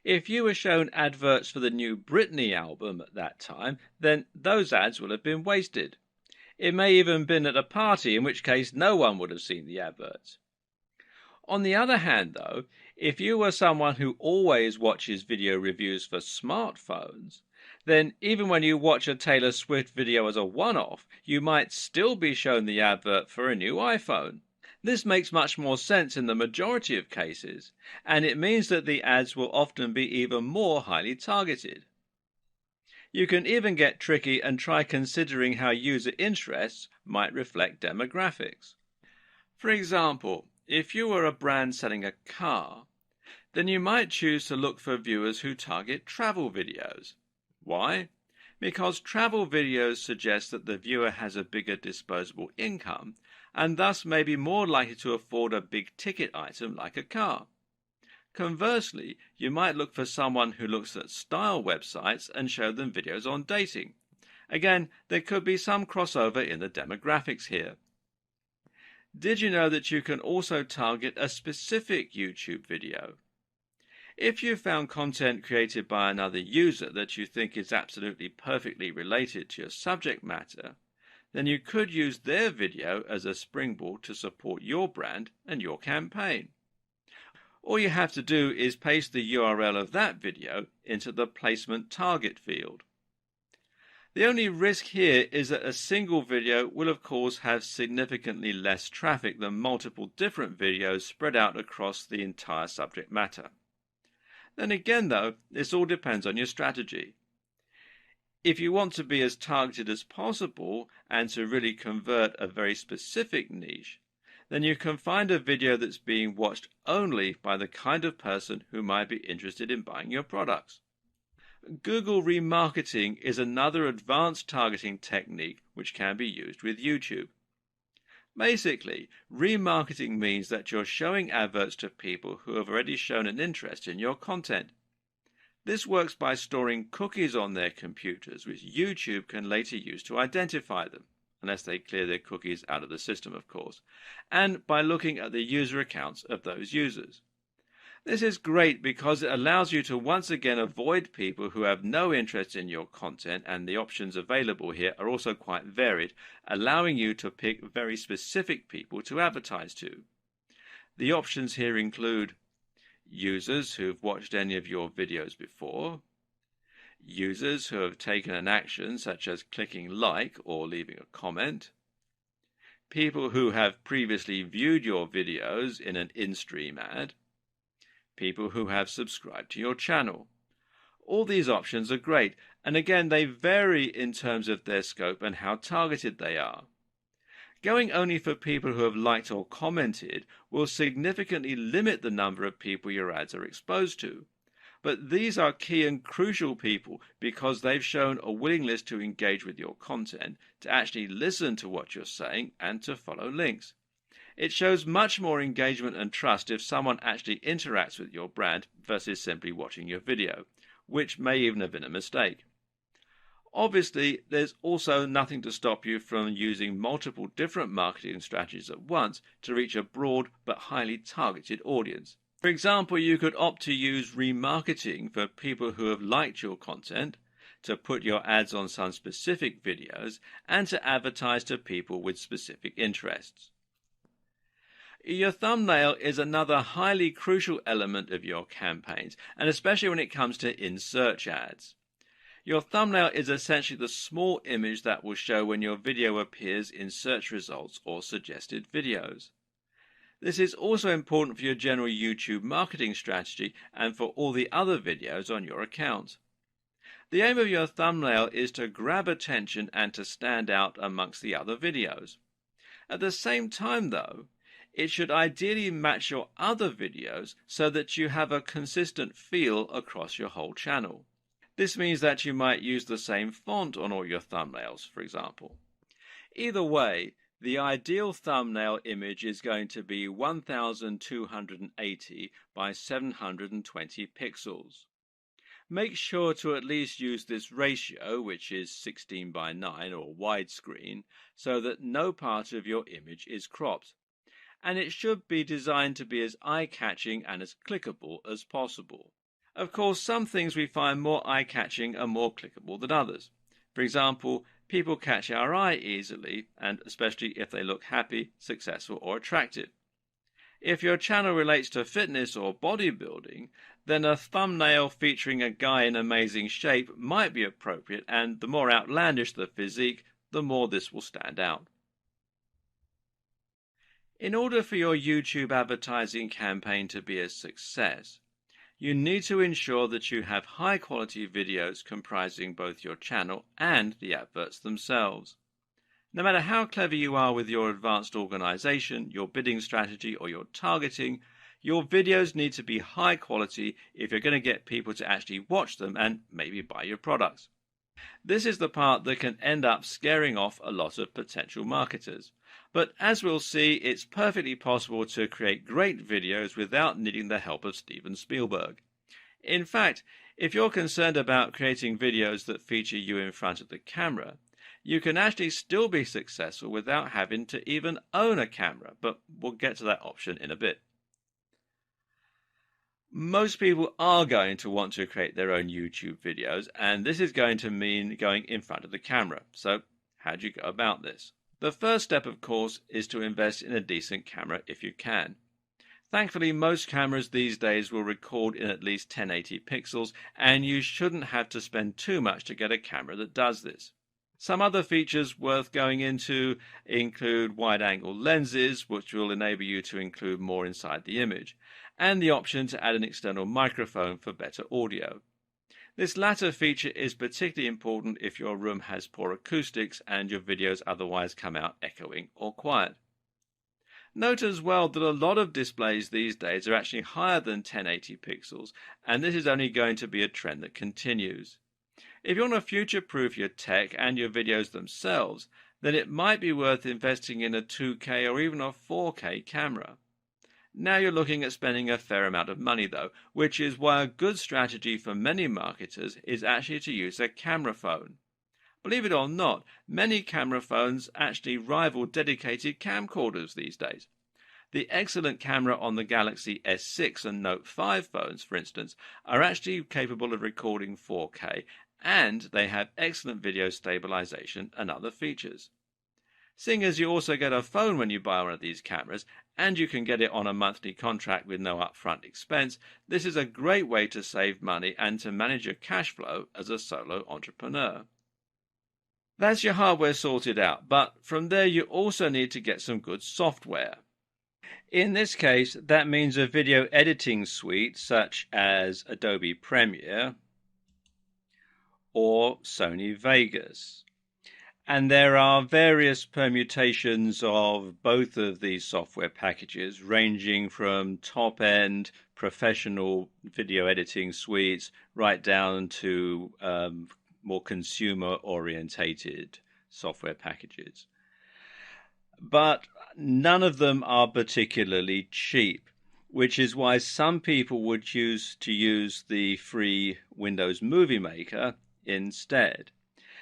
If you were shown adverts for the new Britney album at that time, then those ads will have been wasted. It may even have been at a party, in which case no one would have seen the adverts. On the other hand, though, if you were someone who always watches video reviews for smartphones, then even when you watch a Taylor Swift video as a one-off, you might still be shown the advert for a new iPhone. This makes much more sense in the majority of cases, and it means that the ads will often be even more highly targeted. You can even get tricky and try considering how user interests might reflect demographics. For example, if you were a brand selling a car, then you might choose to look for viewers who target travel videos. Why? Because travel videos suggest that the viewer has a bigger disposable income and thus may be more likely to afford a big ticket item like a car. Conversely, you might look for someone who looks at style websites and show them videos on dating. Again, there could be some crossover in the demographics here. Did you know that you can also target a specific YouTube video? If you found content created by another user that you think is absolutely perfectly related to your subject matter, then you could use their video as a springboard to support your brand and your campaign. All you have to do is paste the URL of that video into the placement target field. The only risk here is that a single video will of course have significantly less traffic than multiple different videos spread out across the entire subject matter. Then again though, this all depends on your strategy. If you want to be as targeted as possible and to really convert a very specific niche, then you can find a video that's being watched only by the kind of person who might be interested in buying your products. Google remarketing is another advanced targeting technique which can be used with YouTube. Basically, remarketing means that you're showing adverts to people who have already shown an interest in your content. This works by storing cookies on their computers, which YouTube can later use to identify them, unless they clear their cookies out of the system, of course, and by looking at the user accounts of those users. This is great because it allows you to once again avoid people who have no interest in your content, and the options available here are also quite varied, allowing you to pick very specific people to advertise to. The options here include users who've watched any of your videos before, users who have taken an action such as clicking like or leaving a comment, people who have previously viewed your videos in an in-stream ad, people who have subscribed to your channel. All these options are great, and again they vary in terms of their scope and how targeted they are. Going only for people who have liked or commented will significantly limit the number of people your ads are exposed to. But these are key and crucial people because they've shown a willingness to engage with your content, to actually listen to what you're saying, and to follow links. It shows much more engagement and trust if someone actually interacts with your brand versus simply watching your video, which may even have been a mistake. Obviously, there's also nothing to stop you from using multiple different marketing strategies at once to reach a broad but highly targeted audience. For example, you could opt to use remarketing for people who have liked your content, to put your ads on some specific videos, and to advertise to people with specific interests. Your thumbnail is another highly crucial element of your campaigns, and especially when it comes to in-search ads. Your thumbnail is essentially the small image that will show when your video appears in search results or suggested videos. This is also important for your general YouTube marketing strategy and for all the other videos on your account. The aim of your thumbnail is to grab attention and to stand out amongst the other videos. At the same time, though, it should ideally match your other videos so that you have a consistent feel across your whole channel. This means that you might use the same font on all your thumbnails, for example. Either way, the ideal thumbnail image is going to be 1280 by 720 pixels. Make sure to at least use this ratio, which is 16 by 9 or widescreen, so that no part of your image is cropped. And it should be designed to be as eye-catching and as clickable as possible. Of course, some things we find more eye-catching and more clickable than others. For example, people catch our eye easily, and especially if they look happy, successful, or attractive. If your channel relates to fitness or bodybuilding, then a thumbnail featuring a guy in amazing shape might be appropriate, and the more outlandish the physique, the more this will stand out. In order for your YouTube advertising campaign to be a success, you need to ensure that you have high-quality videos comprising both your channel and the adverts themselves. No matter how clever you are with your advanced organization, your bidding strategy, or your targeting, your videos need to be high quality if you're going to get people to actually watch them and maybe buy your products. This is the part that can end up scaring off a lot of potential marketers. But as we'll see, it's perfectly possible to create great videos without needing the help of Steven Spielberg. In fact, if you're concerned about creating videos that feature you in front of the camera, you can actually still be successful without having to even own a camera, but we'll get to that option in a bit. Most people are going to want to create their own YouTube videos, and this is going to mean going in front of the camera. So how do you go about this? The first step, of course, is to invest in a decent camera if you can. Thankfully, most cameras these days will record in at least 1080 pixels, and you shouldn't have to spend too much to get a camera that does this. Some other features worth going into include wide-angle lenses, which will enable you to include more inside the image, and the option to add an external microphone for better audio. This latter feature is particularly important if your room has poor acoustics and your videos otherwise come out echoing or quiet. Note as well that a lot of displays these days are actually higher than 1080 pixels, and this is only going to be a trend that continues. If you want to future-proof your tech and your videos themselves, then it might be worth investing in a 2K or even a 4K camera. Now you're looking at spending a fair amount of money though, which is why a good strategy for many marketers is actually to use a camera phone. Believe it or not, many camera phones actually rival dedicated camcorders these days. The excellent camera on the Galaxy S6 and Note 5 phones, for instance, are actually capable of recording 4K, and they have excellent video stabilization and other features. Seeing as you also get a phone when you buy one of these cameras, and you can get it on a monthly contract with no upfront expense, this is a great way to save money and to manage your cash flow as a solo entrepreneur. That's your hardware sorted out, but from there you also need to get some good software. In this case, that means a video editing suite such as Adobe Premiere or Sony Vegas. And there are various permutations of both of these software packages, ranging from top-end professional video editing suites right down to more consumer-orientated software packages. But none of them are particularly cheap, which is why some people would choose to use the free Windows Movie Maker instead.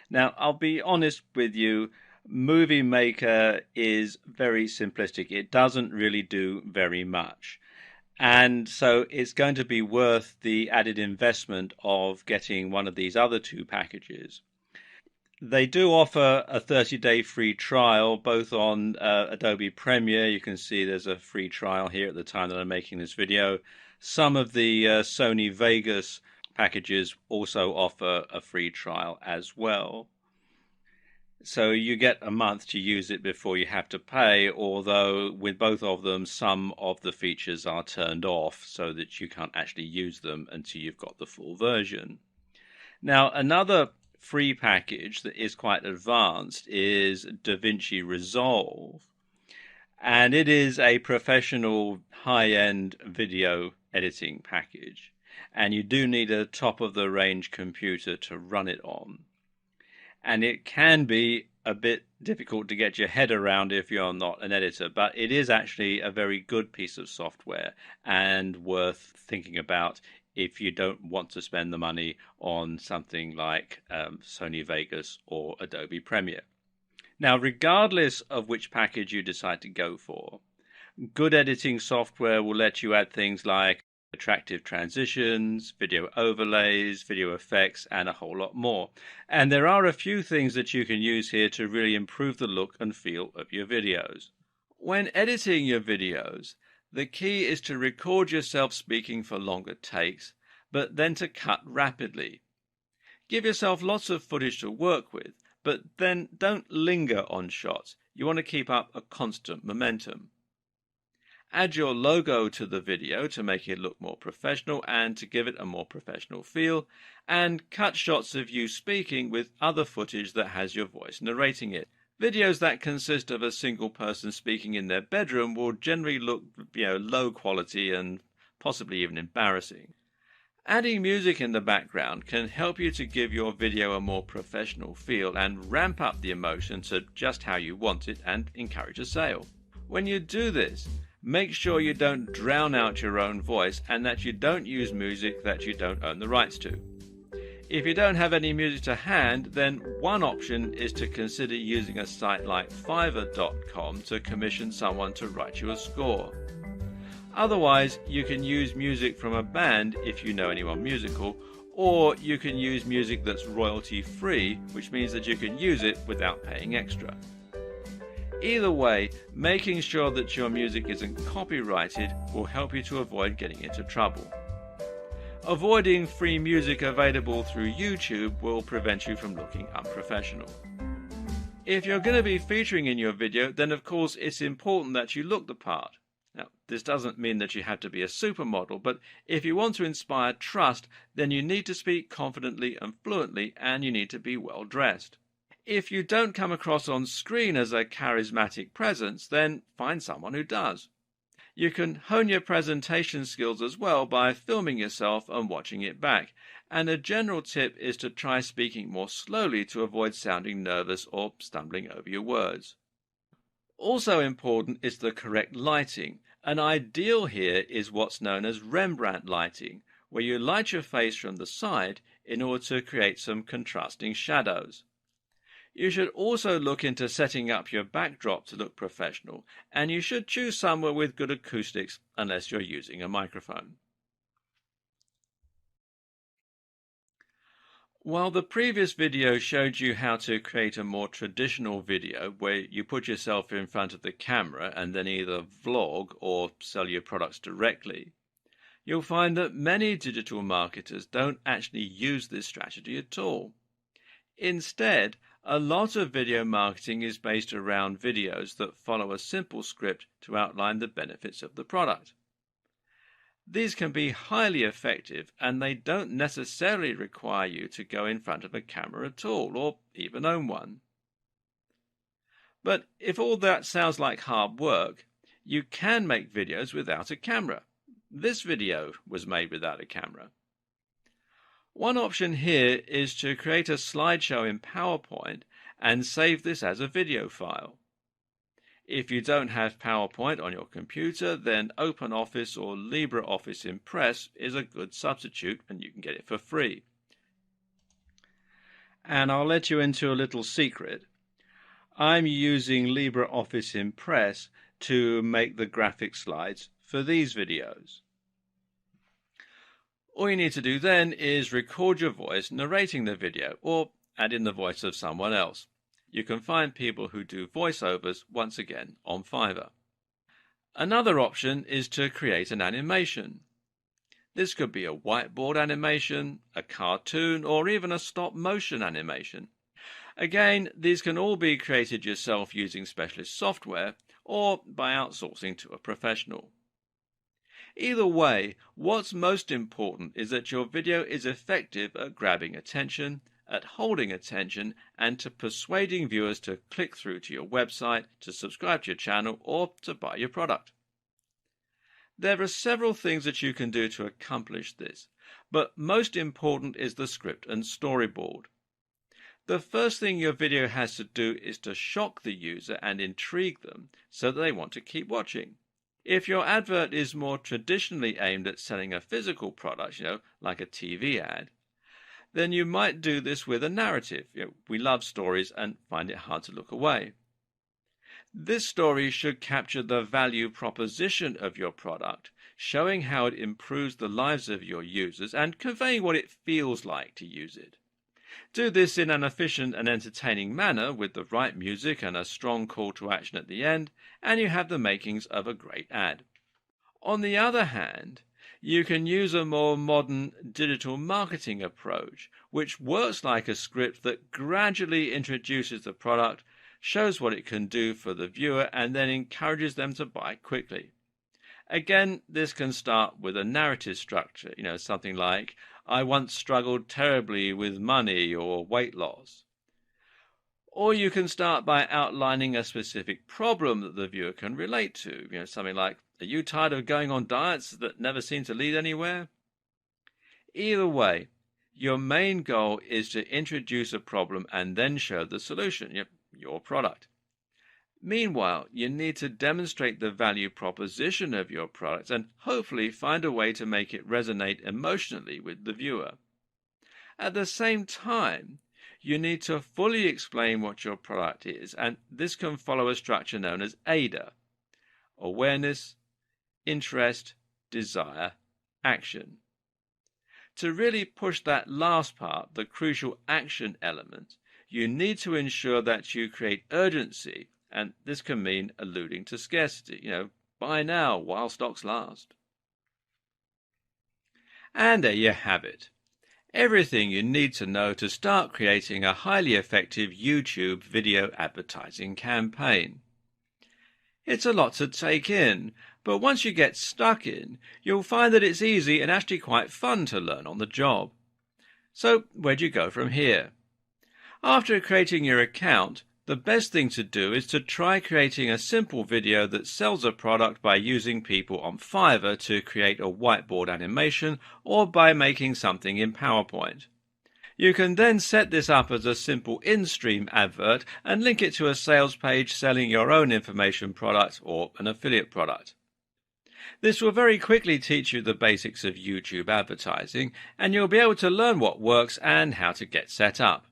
Now, I'll be honest with you, Movie Maker is very simplistic. It doesn't really do very much. And so it's going to be worth the added investment of getting one of these other two packages. They do offer a 30-day free trial, both on Adobe Premiere. You can see there's a free trial here at the time that I'm making this video. Some of the Sony Vegas packages also offer a free trial as well. So you get a month to use it before you have to pay, although with both of them, some of the features are turned off so that you can't actually use them until you've got the full version. Now, another free package that is quite advanced is DaVinci Resolve, and it is a professional high-end video editing package, and you do need a top-of-the-range computer to run it on. And it can be a bit difficult to get your head around if you're not an editor, but it is actually a very good piece of software and worth thinking about if you don't want to spend the money on something like Sony Vegas or Adobe Premiere. Now, regardless of which package you decide to go for, good editing software will let you add things like attractive transitions, video overlays, video effects, and a whole lot more. And there are a few things that you can use here to really improve the look and feel of your videos. When editing your videos, the key is to record yourself speaking for longer takes, but then to cut rapidly. Give yourself lots of footage to work with, but then don't linger on shots. You want to keep up a constant momentum. Add your logo to the video to make it look more professional and to give it a more professional feel, and cut shots of you speaking with other footage that has your voice narrating it. Videos that consist of a single person speaking in their bedroom will generally look, low quality and possibly even embarrassing. Adding music in the background can help you to give your video a more professional feel and ramp up the emotion to just how you want it and encourage a sale. When you do this, make sure you don't drown out your own voice and that you don't use music that you don't own the rights to. If you don't have any music to hand, then one option is to consider using a site like Fiverr.com to commission someone to write you a score. Otherwise, you can use music from a band if you know anyone musical, or you can use music that's royalty free, which means that you can use it without paying extra. Either way, making sure that your music isn't copyrighted will help you to avoid getting into trouble. Avoiding free music available through YouTube will prevent you from looking unprofessional. If you're going to be featuring in your video, then of course it's important that you look the part. Now, this doesn't mean that you have to be a supermodel, but if you want to inspire trust, then you need to speak confidently and fluently, and you need to be well dressed. If you don't come across on screen as a charismatic presence, then find someone who does. You can hone your presentation skills as well by filming yourself and watching it back. And a general tip is to try speaking more slowly to avoid sounding nervous or stumbling over your words. Also important is the correct lighting. An ideal here is what's known as Rembrandt lighting, where you light your face from the side in order to create some contrasting shadows. You should also look into setting up your backdrop to look professional, and you should choose somewhere with good acoustics unless you're using a microphone. While the previous video showed you how to create a more traditional video where you put yourself in front of the camera and then either vlog or sell your products directly, you'll find that many digital marketers don't actually use this strategy at all. Instead, a lot of video marketing is based around videos that follow a simple script to outline the benefits of the product. These can be highly effective, and they don't necessarily require you to go in front of a camera at all, or even own one. But if all that sounds like hard work, you can make videos without a camera. This video was made without a camera. One option here is to create a slideshow in PowerPoint and save this as a video file. If you don't have PowerPoint on your computer, then OpenOffice or LibreOffice Impress is a good substitute, and you can get it for free. And I'll let you into a little secret. I'm using LibreOffice Impress to make the graphic slides for these videos. All you need to do then is record your voice narrating the video, or add in the voice of someone else. You can find people who do voiceovers once again on Fiverr. Another option is to create an animation. This could be a whiteboard animation, a cartoon, or even a stop-motion animation. Again, these can all be created yourself using specialist software or by outsourcing to a professional. Either way, what's most important is that your video is effective at grabbing attention, at holding attention, and to persuading viewers to click through to your website, to subscribe to your channel, or to buy your product. There are several things that you can do to accomplish this, but most important is the script and storyboard. The first thing your video has to do is to shock the user and intrigue them so that they want to keep watching. If your advert is more traditionally aimed at selling a physical product, like a TV ad, then you might do this with a narrative. We love stories and find it hard to look away. This story should capture the value proposition of your product, showing how it improves the lives of your users and conveying what it feels like to use it. Do this in an efficient and entertaining manner with the right music and a strong call to action at the end, and you have the makings of a great ad. On the other hand, you can use a more modern digital marketing approach, which works like a script that gradually introduces the product, shows what it can do for the viewer, and then encourages them to buy quickly. Again, this can start with a narrative structure, something like, "I once struggled terribly with money," or "weight loss." Or you can start by outlining a specific problem that the viewer can relate to, something like, "Are you tired of going on diets that never seem to lead anywhere?" Either way, your main goal is to introduce a problem and then show the solution, your product. Meanwhile, you need to demonstrate the value proposition of your product and hopefully find a way to make it resonate emotionally with the viewer. At the same time, you need to fully explain what your product is, and this can follow a structure known as AIDA: awareness, interest, desire, action. To really push that last part, the crucial action element, you need to ensure that you create urgency, and this can mean alluding to scarcity, buy now while stocks last. And there you have it. Everything you need to know to start creating a highly effective YouTube video advertising campaign. It's a lot to take in, but once you get stuck in, you'll find that it's easy and actually quite fun to learn on the job. So where do you go from here? After creating your account, the best thing to do is to try creating a simple video that sells a product by using people on Fiverr to create a whiteboard animation, or by making something in PowerPoint. You can then set this up as a simple in-stream advert and link it to a sales page selling your own information product or an affiliate product. This will very quickly teach you the basics of YouTube advertising, and you'll be able to learn what works and how to get set up.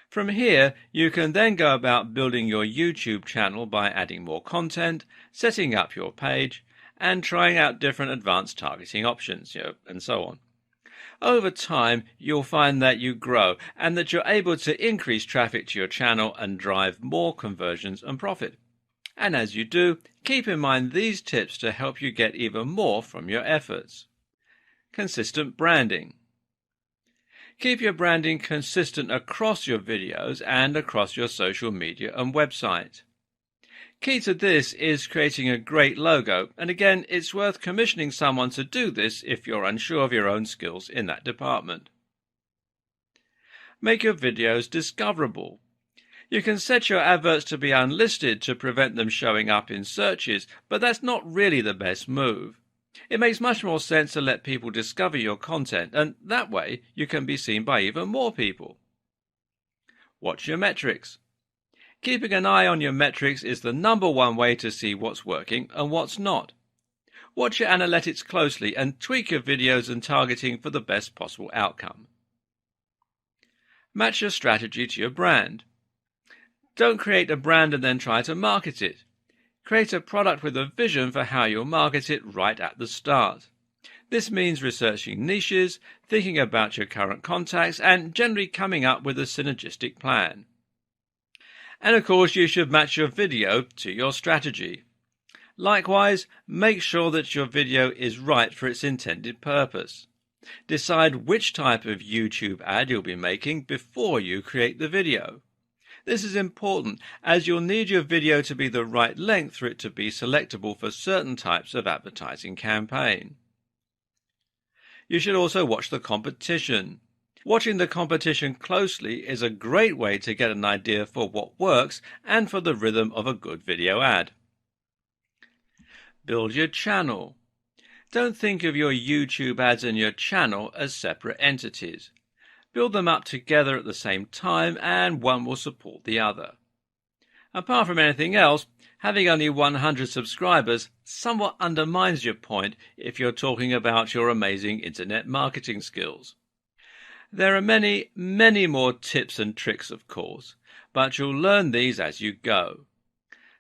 From here, you can then go about building your YouTube channel by adding more content, setting up your page, and trying out different advanced targeting options, and so on. Over time, you'll find that you grow and that you're able to increase traffic to your channel and drive more conversions and profit. And as you do, keep in mind these tips to help you get even more from your efforts. Consistent branding. Keep your branding consistent across your videos and across your social media and website. Key to this is creating a great logo, and again, it's worth commissioning someone to do this if you're unsure of your own skills in that department. Make your videos discoverable. You can set your adverts to be unlisted to prevent them showing up in searches, but that's not really the best move. It makes much more sense to let people discover your content, and that way you can be seen by even more people. Watch your metrics. Keeping an eye on your metrics is the #1 way to see what's working and what's not. Watch your analytics closely and tweak your videos and targeting for the best possible outcome. Match your strategy to your brand. Don't create a brand and then try to market it. Create a product with a vision for how you'll market it right at the start. This means researching niches, thinking about your current contacts, and generally coming up with a synergistic plan. And of course, you should match your video to your strategy. Likewise, make sure that your video is right for its intended purpose. Decide which type of YouTube ad you'll be making before you create the video. This is important as you'll need your video to be the right length for it to be selectable for certain types of advertising campaign. You should also watch the competition. Watching the competition closely is a great way to get an idea for what works and for the rhythm of a good video ad. Build your channel. Don't think of your YouTube ads and your channel as separate entities. Build them up together at the same time and one will support the other. Apart from anything else, having only 100 subscribers somewhat undermines your point if you're talking about your amazing internet marketing skills. There are many, many more tips and tricks, of course, but you'll learn these as you go.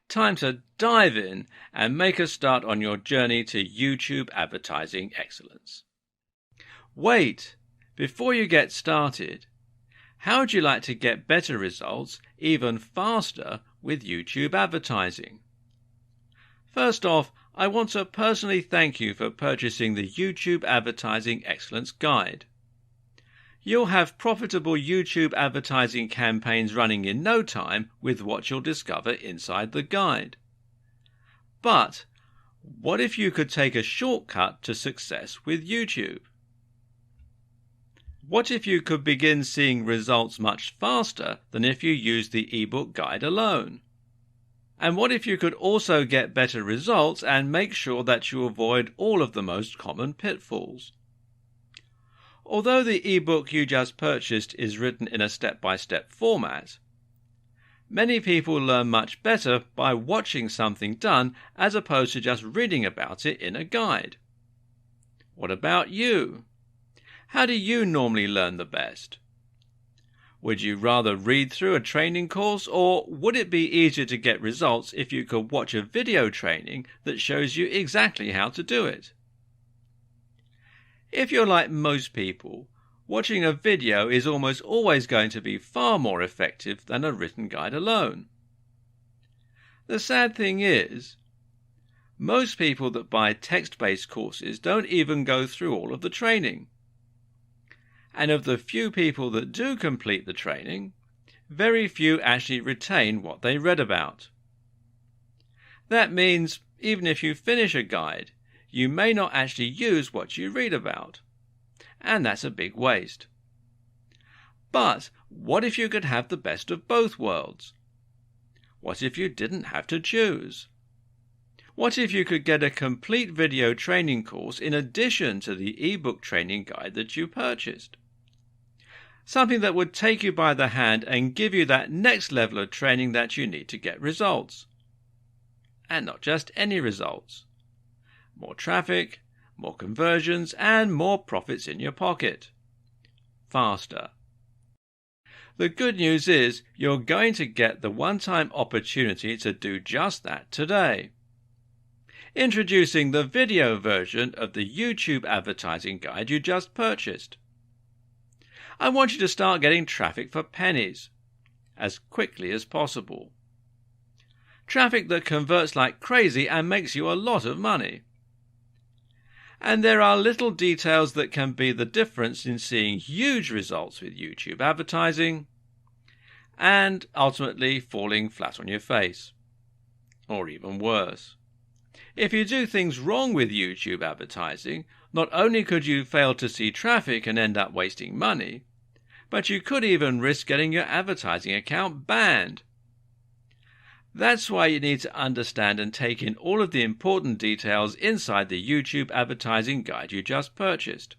Time to dive in and make a start on your journey to YouTube advertising excellence. Wait, before you get started, how would you like to get better results even faster with YouTube advertising? First off, I want to personally thank you for purchasing the YouTube Advertising Excellence Guide. You'll have profitable YouTube advertising campaigns running in no time with what you'll discover inside the guide. But what if you could take a shortcut to success with YouTube? What if you could begin seeing results much faster than if you used the ebook guide alone? And what if you could also get better results and make sure that you avoid all of the most common pitfalls? Although the ebook you just purchased is written in a step-by-step format, many people learn much better by watching something done as opposed to just reading about it in a guide. What about you? How do you normally learn the best? Would you rather read through a training course, or would it be easier to get results if you could watch a video training that shows you exactly how to do it? If you're like most people, watching a video is almost always going to be far more effective than a written guide alone. The sad thing is, most people that buy text-based courses don't even go through all of the training. And of the few people that do complete the training, very few actually retain what they read about. That means even if you finish a guide, you may not actually use what you read about. And that's a big waste. But what if you could have the best of both worlds? What if you didn't have to choose? What if you could get a complete video training course in addition to the ebook training guide that you purchased? Something that would take you by the hand and give you that next level of training that you need to get results. And not just any results. More traffic, more conversions, and more profits in your pocket. Faster. The good news is you're going to get the one-time opportunity to do just that today. introducing the video version of the YouTube advertising guide you just purchased. I want you to start getting traffic for pennies as quickly as possible. Traffic that converts like crazy and makes you a lot of money. And there are little details that can be the difference in seeing huge results with YouTube advertising and ultimately falling flat on your face. Or even worse. If you do things wrong with YouTube advertising, not only could you fail to see traffic and end up wasting money, but you could even risk getting your advertising account banned. That's why you need to understand and take in all of the important details inside the YouTube advertising guide you just purchased.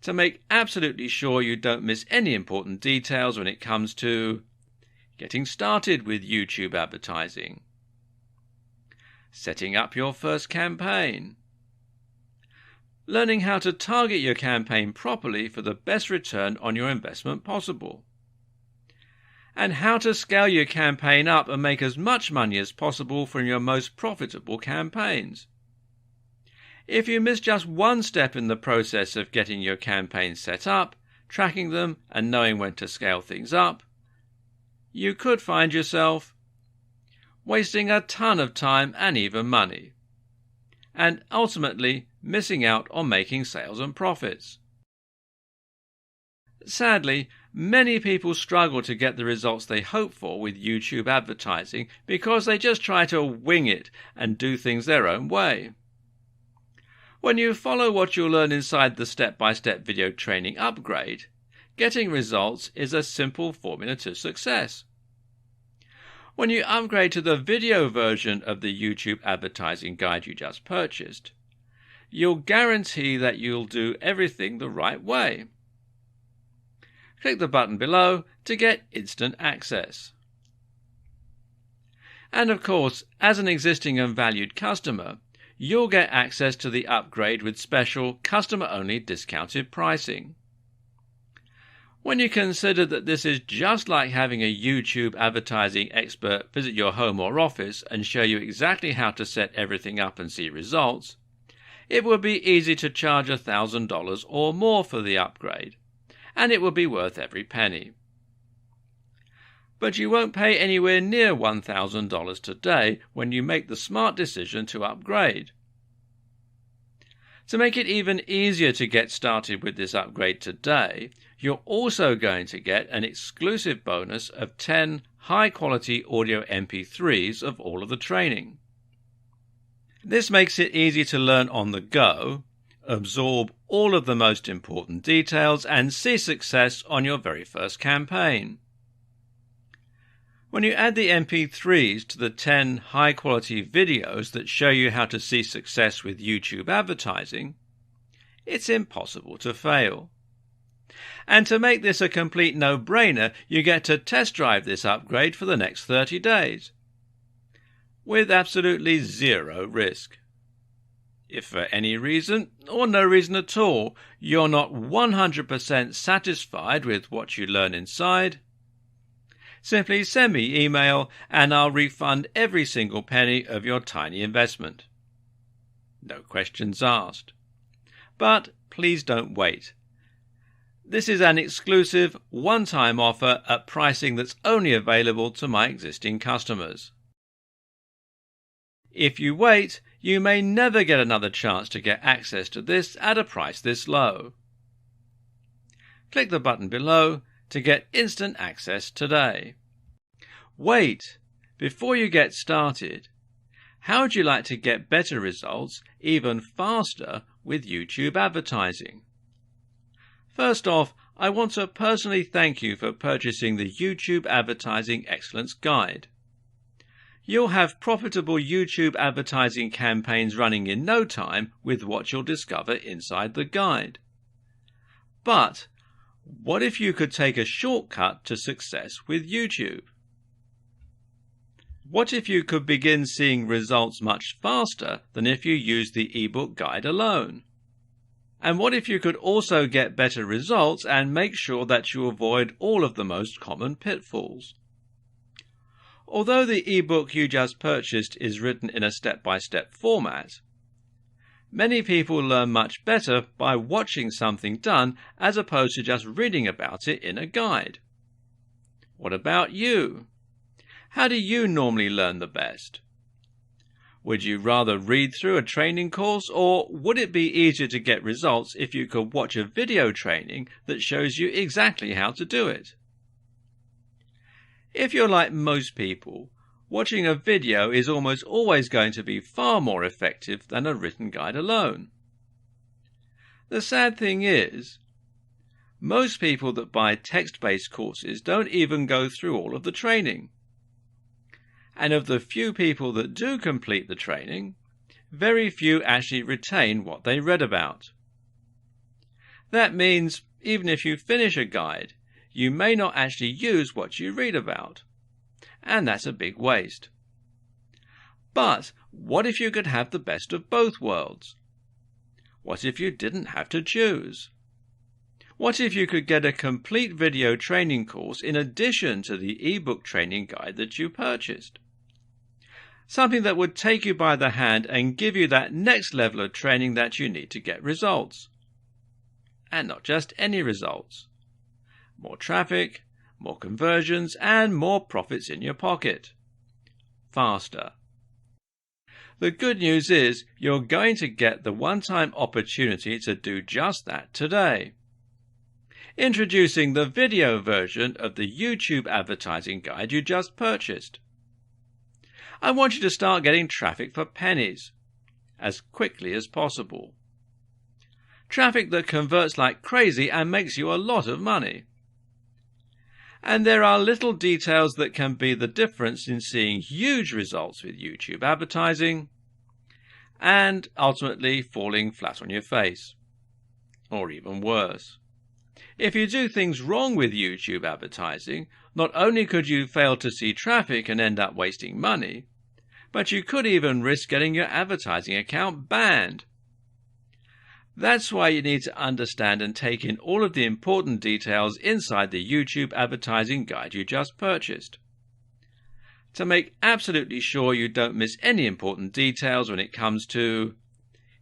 To make absolutely sure you don't miss any important details when it comes to getting started with YouTube advertising, setting up your first campaign, learning how to target your campaign properly for the best return on your investment possible, and how to scale your campaign up and make as much money as possible from your most profitable campaigns. If you miss just one step in the process of getting your campaigns set up, tracking them, and knowing when to scale things up, you could find yourself wasting a ton of time and even money, and ultimately missing out on making sales and profits. Sadly, many people struggle to get the results they hope for with YouTube advertising because they just try to wing it and do things their own way. When you follow what you'll learn inside the step-by-step video training upgrade, getting results is a simple formula to success. When you upgrade to the video version of the YouTube advertising guide you just purchased, you'll guarantee that you'll do everything the right way. Click the button below to get instant access. And of course, as an existing and valued customer, you'll get access to the upgrade with special customer-only discounted pricing. When you consider that this is just like having a YouTube advertising expert visit your home or office and show you exactly how to set everything up and see results, it would be easy to charge $1,000 or more for the upgrade, and it would be worth every penny. But you won't pay anywhere near $1,000 today when you make the smart decision to upgrade. To make it even easier to get started with this upgrade today, you're also going to get an exclusive bonus of 10 high-quality audio MP3s of all of the training. This makes it easy to learn on the go, absorb all of the most important details, and see success on your very first campaign. When you add the MP3s to the 10 high-quality videos that show you how to see success with YouTube advertising, it's impossible to fail. And to make this a complete no-brainer, you get to test drive this upgrade for the next 30 days, with absolutely zero risk. If for any reason, or no reason at all, you're not 100% satisfied with what you learn inside, simply send me email and I'll refund every single penny of your tiny investment. No questions asked. But please don't wait. This is an exclusive, one-time offer at pricing that's only available to my existing customers. If you wait, you may never get another chance to get access to this at a price this low. Click the button below to get instant access today. Wait, before you get started, how would you like to get better results even faster with YouTube advertising? First off, I want to personally thank you for purchasing the YouTube Advertising Excellence Guide. You'll have profitable YouTube advertising campaigns running in no time with what you'll discover inside the guide. But what if you could take a shortcut to success with YouTube? What if you could begin seeing results much faster than if you used the ebook guide alone? And what if you could also get better results and make sure that you avoid all of the most common pitfalls? Although the ebook you just purchased is written in a step-by-step format, many people learn much better by watching something done as opposed to just reading about it in a guide. What about you? How do you normally learn the best? Would you rather read through a training course, or would it be easier to get results if you could watch a video training that shows you exactly how to do it? If you're like most people, watching a video is almost always going to be far more effective than a written guide alone. The sad thing is, most people that buy text-based courses don't even go through all of the training. And of the few people that do complete the training, very few actually retain what they read about. That means even if you finish a guide, you may not actually use what you read about. And that's a big waste. But what if you could have the best of both worlds? What if you didn't have to choose? What if you could get a complete video training course in addition to the ebook training guide that you purchased? Something that would take you by the hand and give you that next level of training that you need to get results. And not just any results. More traffic, more conversions, and more profits in your pocket. Faster. The good news is you're going to get the one-time opportunity to do just that today. Introducing the video version of the YouTube advertising guide you just purchased. I want you to start getting traffic for pennies as quickly as possible. Traffic that converts like crazy and makes you a lot of money. And there are little details that can be the difference in seeing huge results with YouTube advertising and ultimately falling flat on your face. Or even worse. If you do things wrong with YouTube advertising, not only could you fail to see traffic and end up wasting money, but you could even risk getting your advertising account banned. That's why you need to understand and take in all of the important details inside the YouTube advertising guide you just purchased. To make absolutely sure you don't miss any important details when it comes to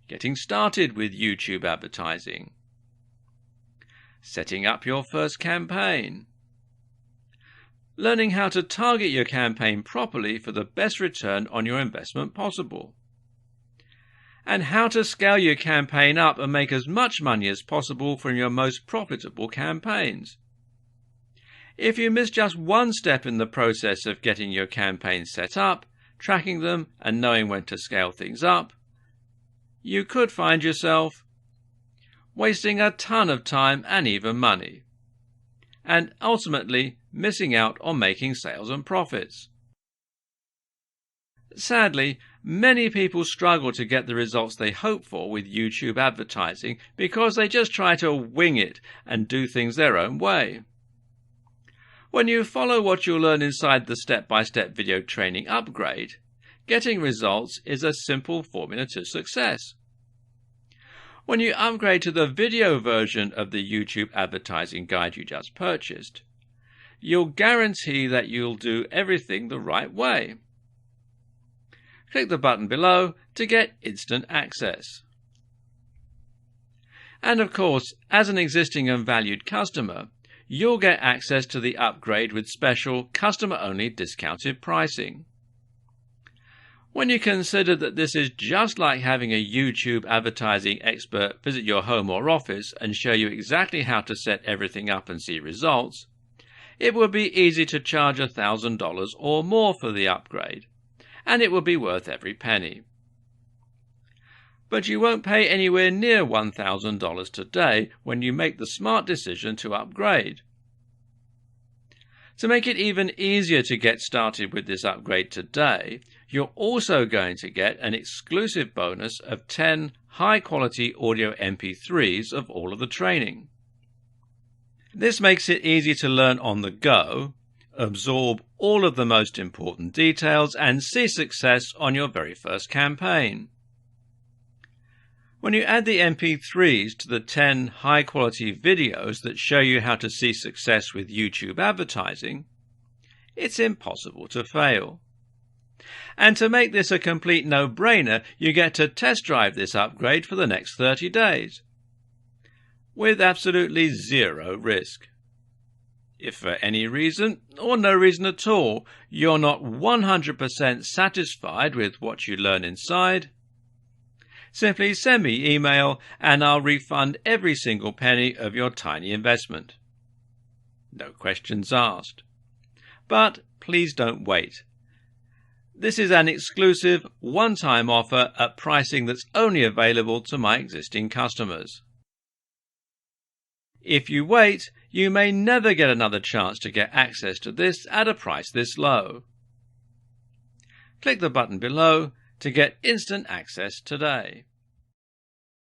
getting started with YouTube advertising, setting up your first campaign, learning how to target your campaign properly for the best return on your investment possible, and how to scale your campaign up and make as much money as possible from your most profitable campaigns. If you miss just one step in the process of getting your campaigns set up, tracking them, and knowing when to scale things up, you could find yourself wasting a ton of time and even money, and ultimately missing out on making sales and profits. Sadly, many people struggle to get the results they hope for with YouTube advertising because they just try to wing it and do things their own way. When you follow what you'll learn inside the step-by-step video training upgrade, getting results is a simple formula to success. When you upgrade to the video version of the YouTube advertising guide you just purchased, you'll guarantee that you'll do everything the right way. Click the button below to get instant access. And of course, as an existing and valued customer, you'll get access to the upgrade with special customer-only discounted pricing. When you consider that this is just like having a YouTube advertising expert visit your home or office and show you exactly how to set everything up and see results, it would be easy to charge $1,000 or more for the upgrade, and it would be worth every penny. But you won't pay anywhere near $1,000 today when you make the smart decision to upgrade. To make it even easier to get started with this upgrade today, you're also going to get an exclusive bonus of 10 high-quality audio MP3s of all of the training. This makes it easy to learn on the go, absorb all of the most important details, and see success on your very first campaign. When you add the MP3s to the 10 high-quality videos that show you how to see success with YouTube advertising, It's impossible to fail. And to make this a complete no-brainer, you get to test drive this upgrade for the next 30 days, with absolutely zero risk. If for any reason, or no reason at all, you're not 100% satisfied with what you learn inside, simply send me email and I'll refund every single penny of your tiny investment. No questions asked. But please don't wait. This is an exclusive, one-time offer at pricing that's only available to my existing customers. If you wait, you may never get another chance to get access to this at a price this low. Click the button below to get instant access today.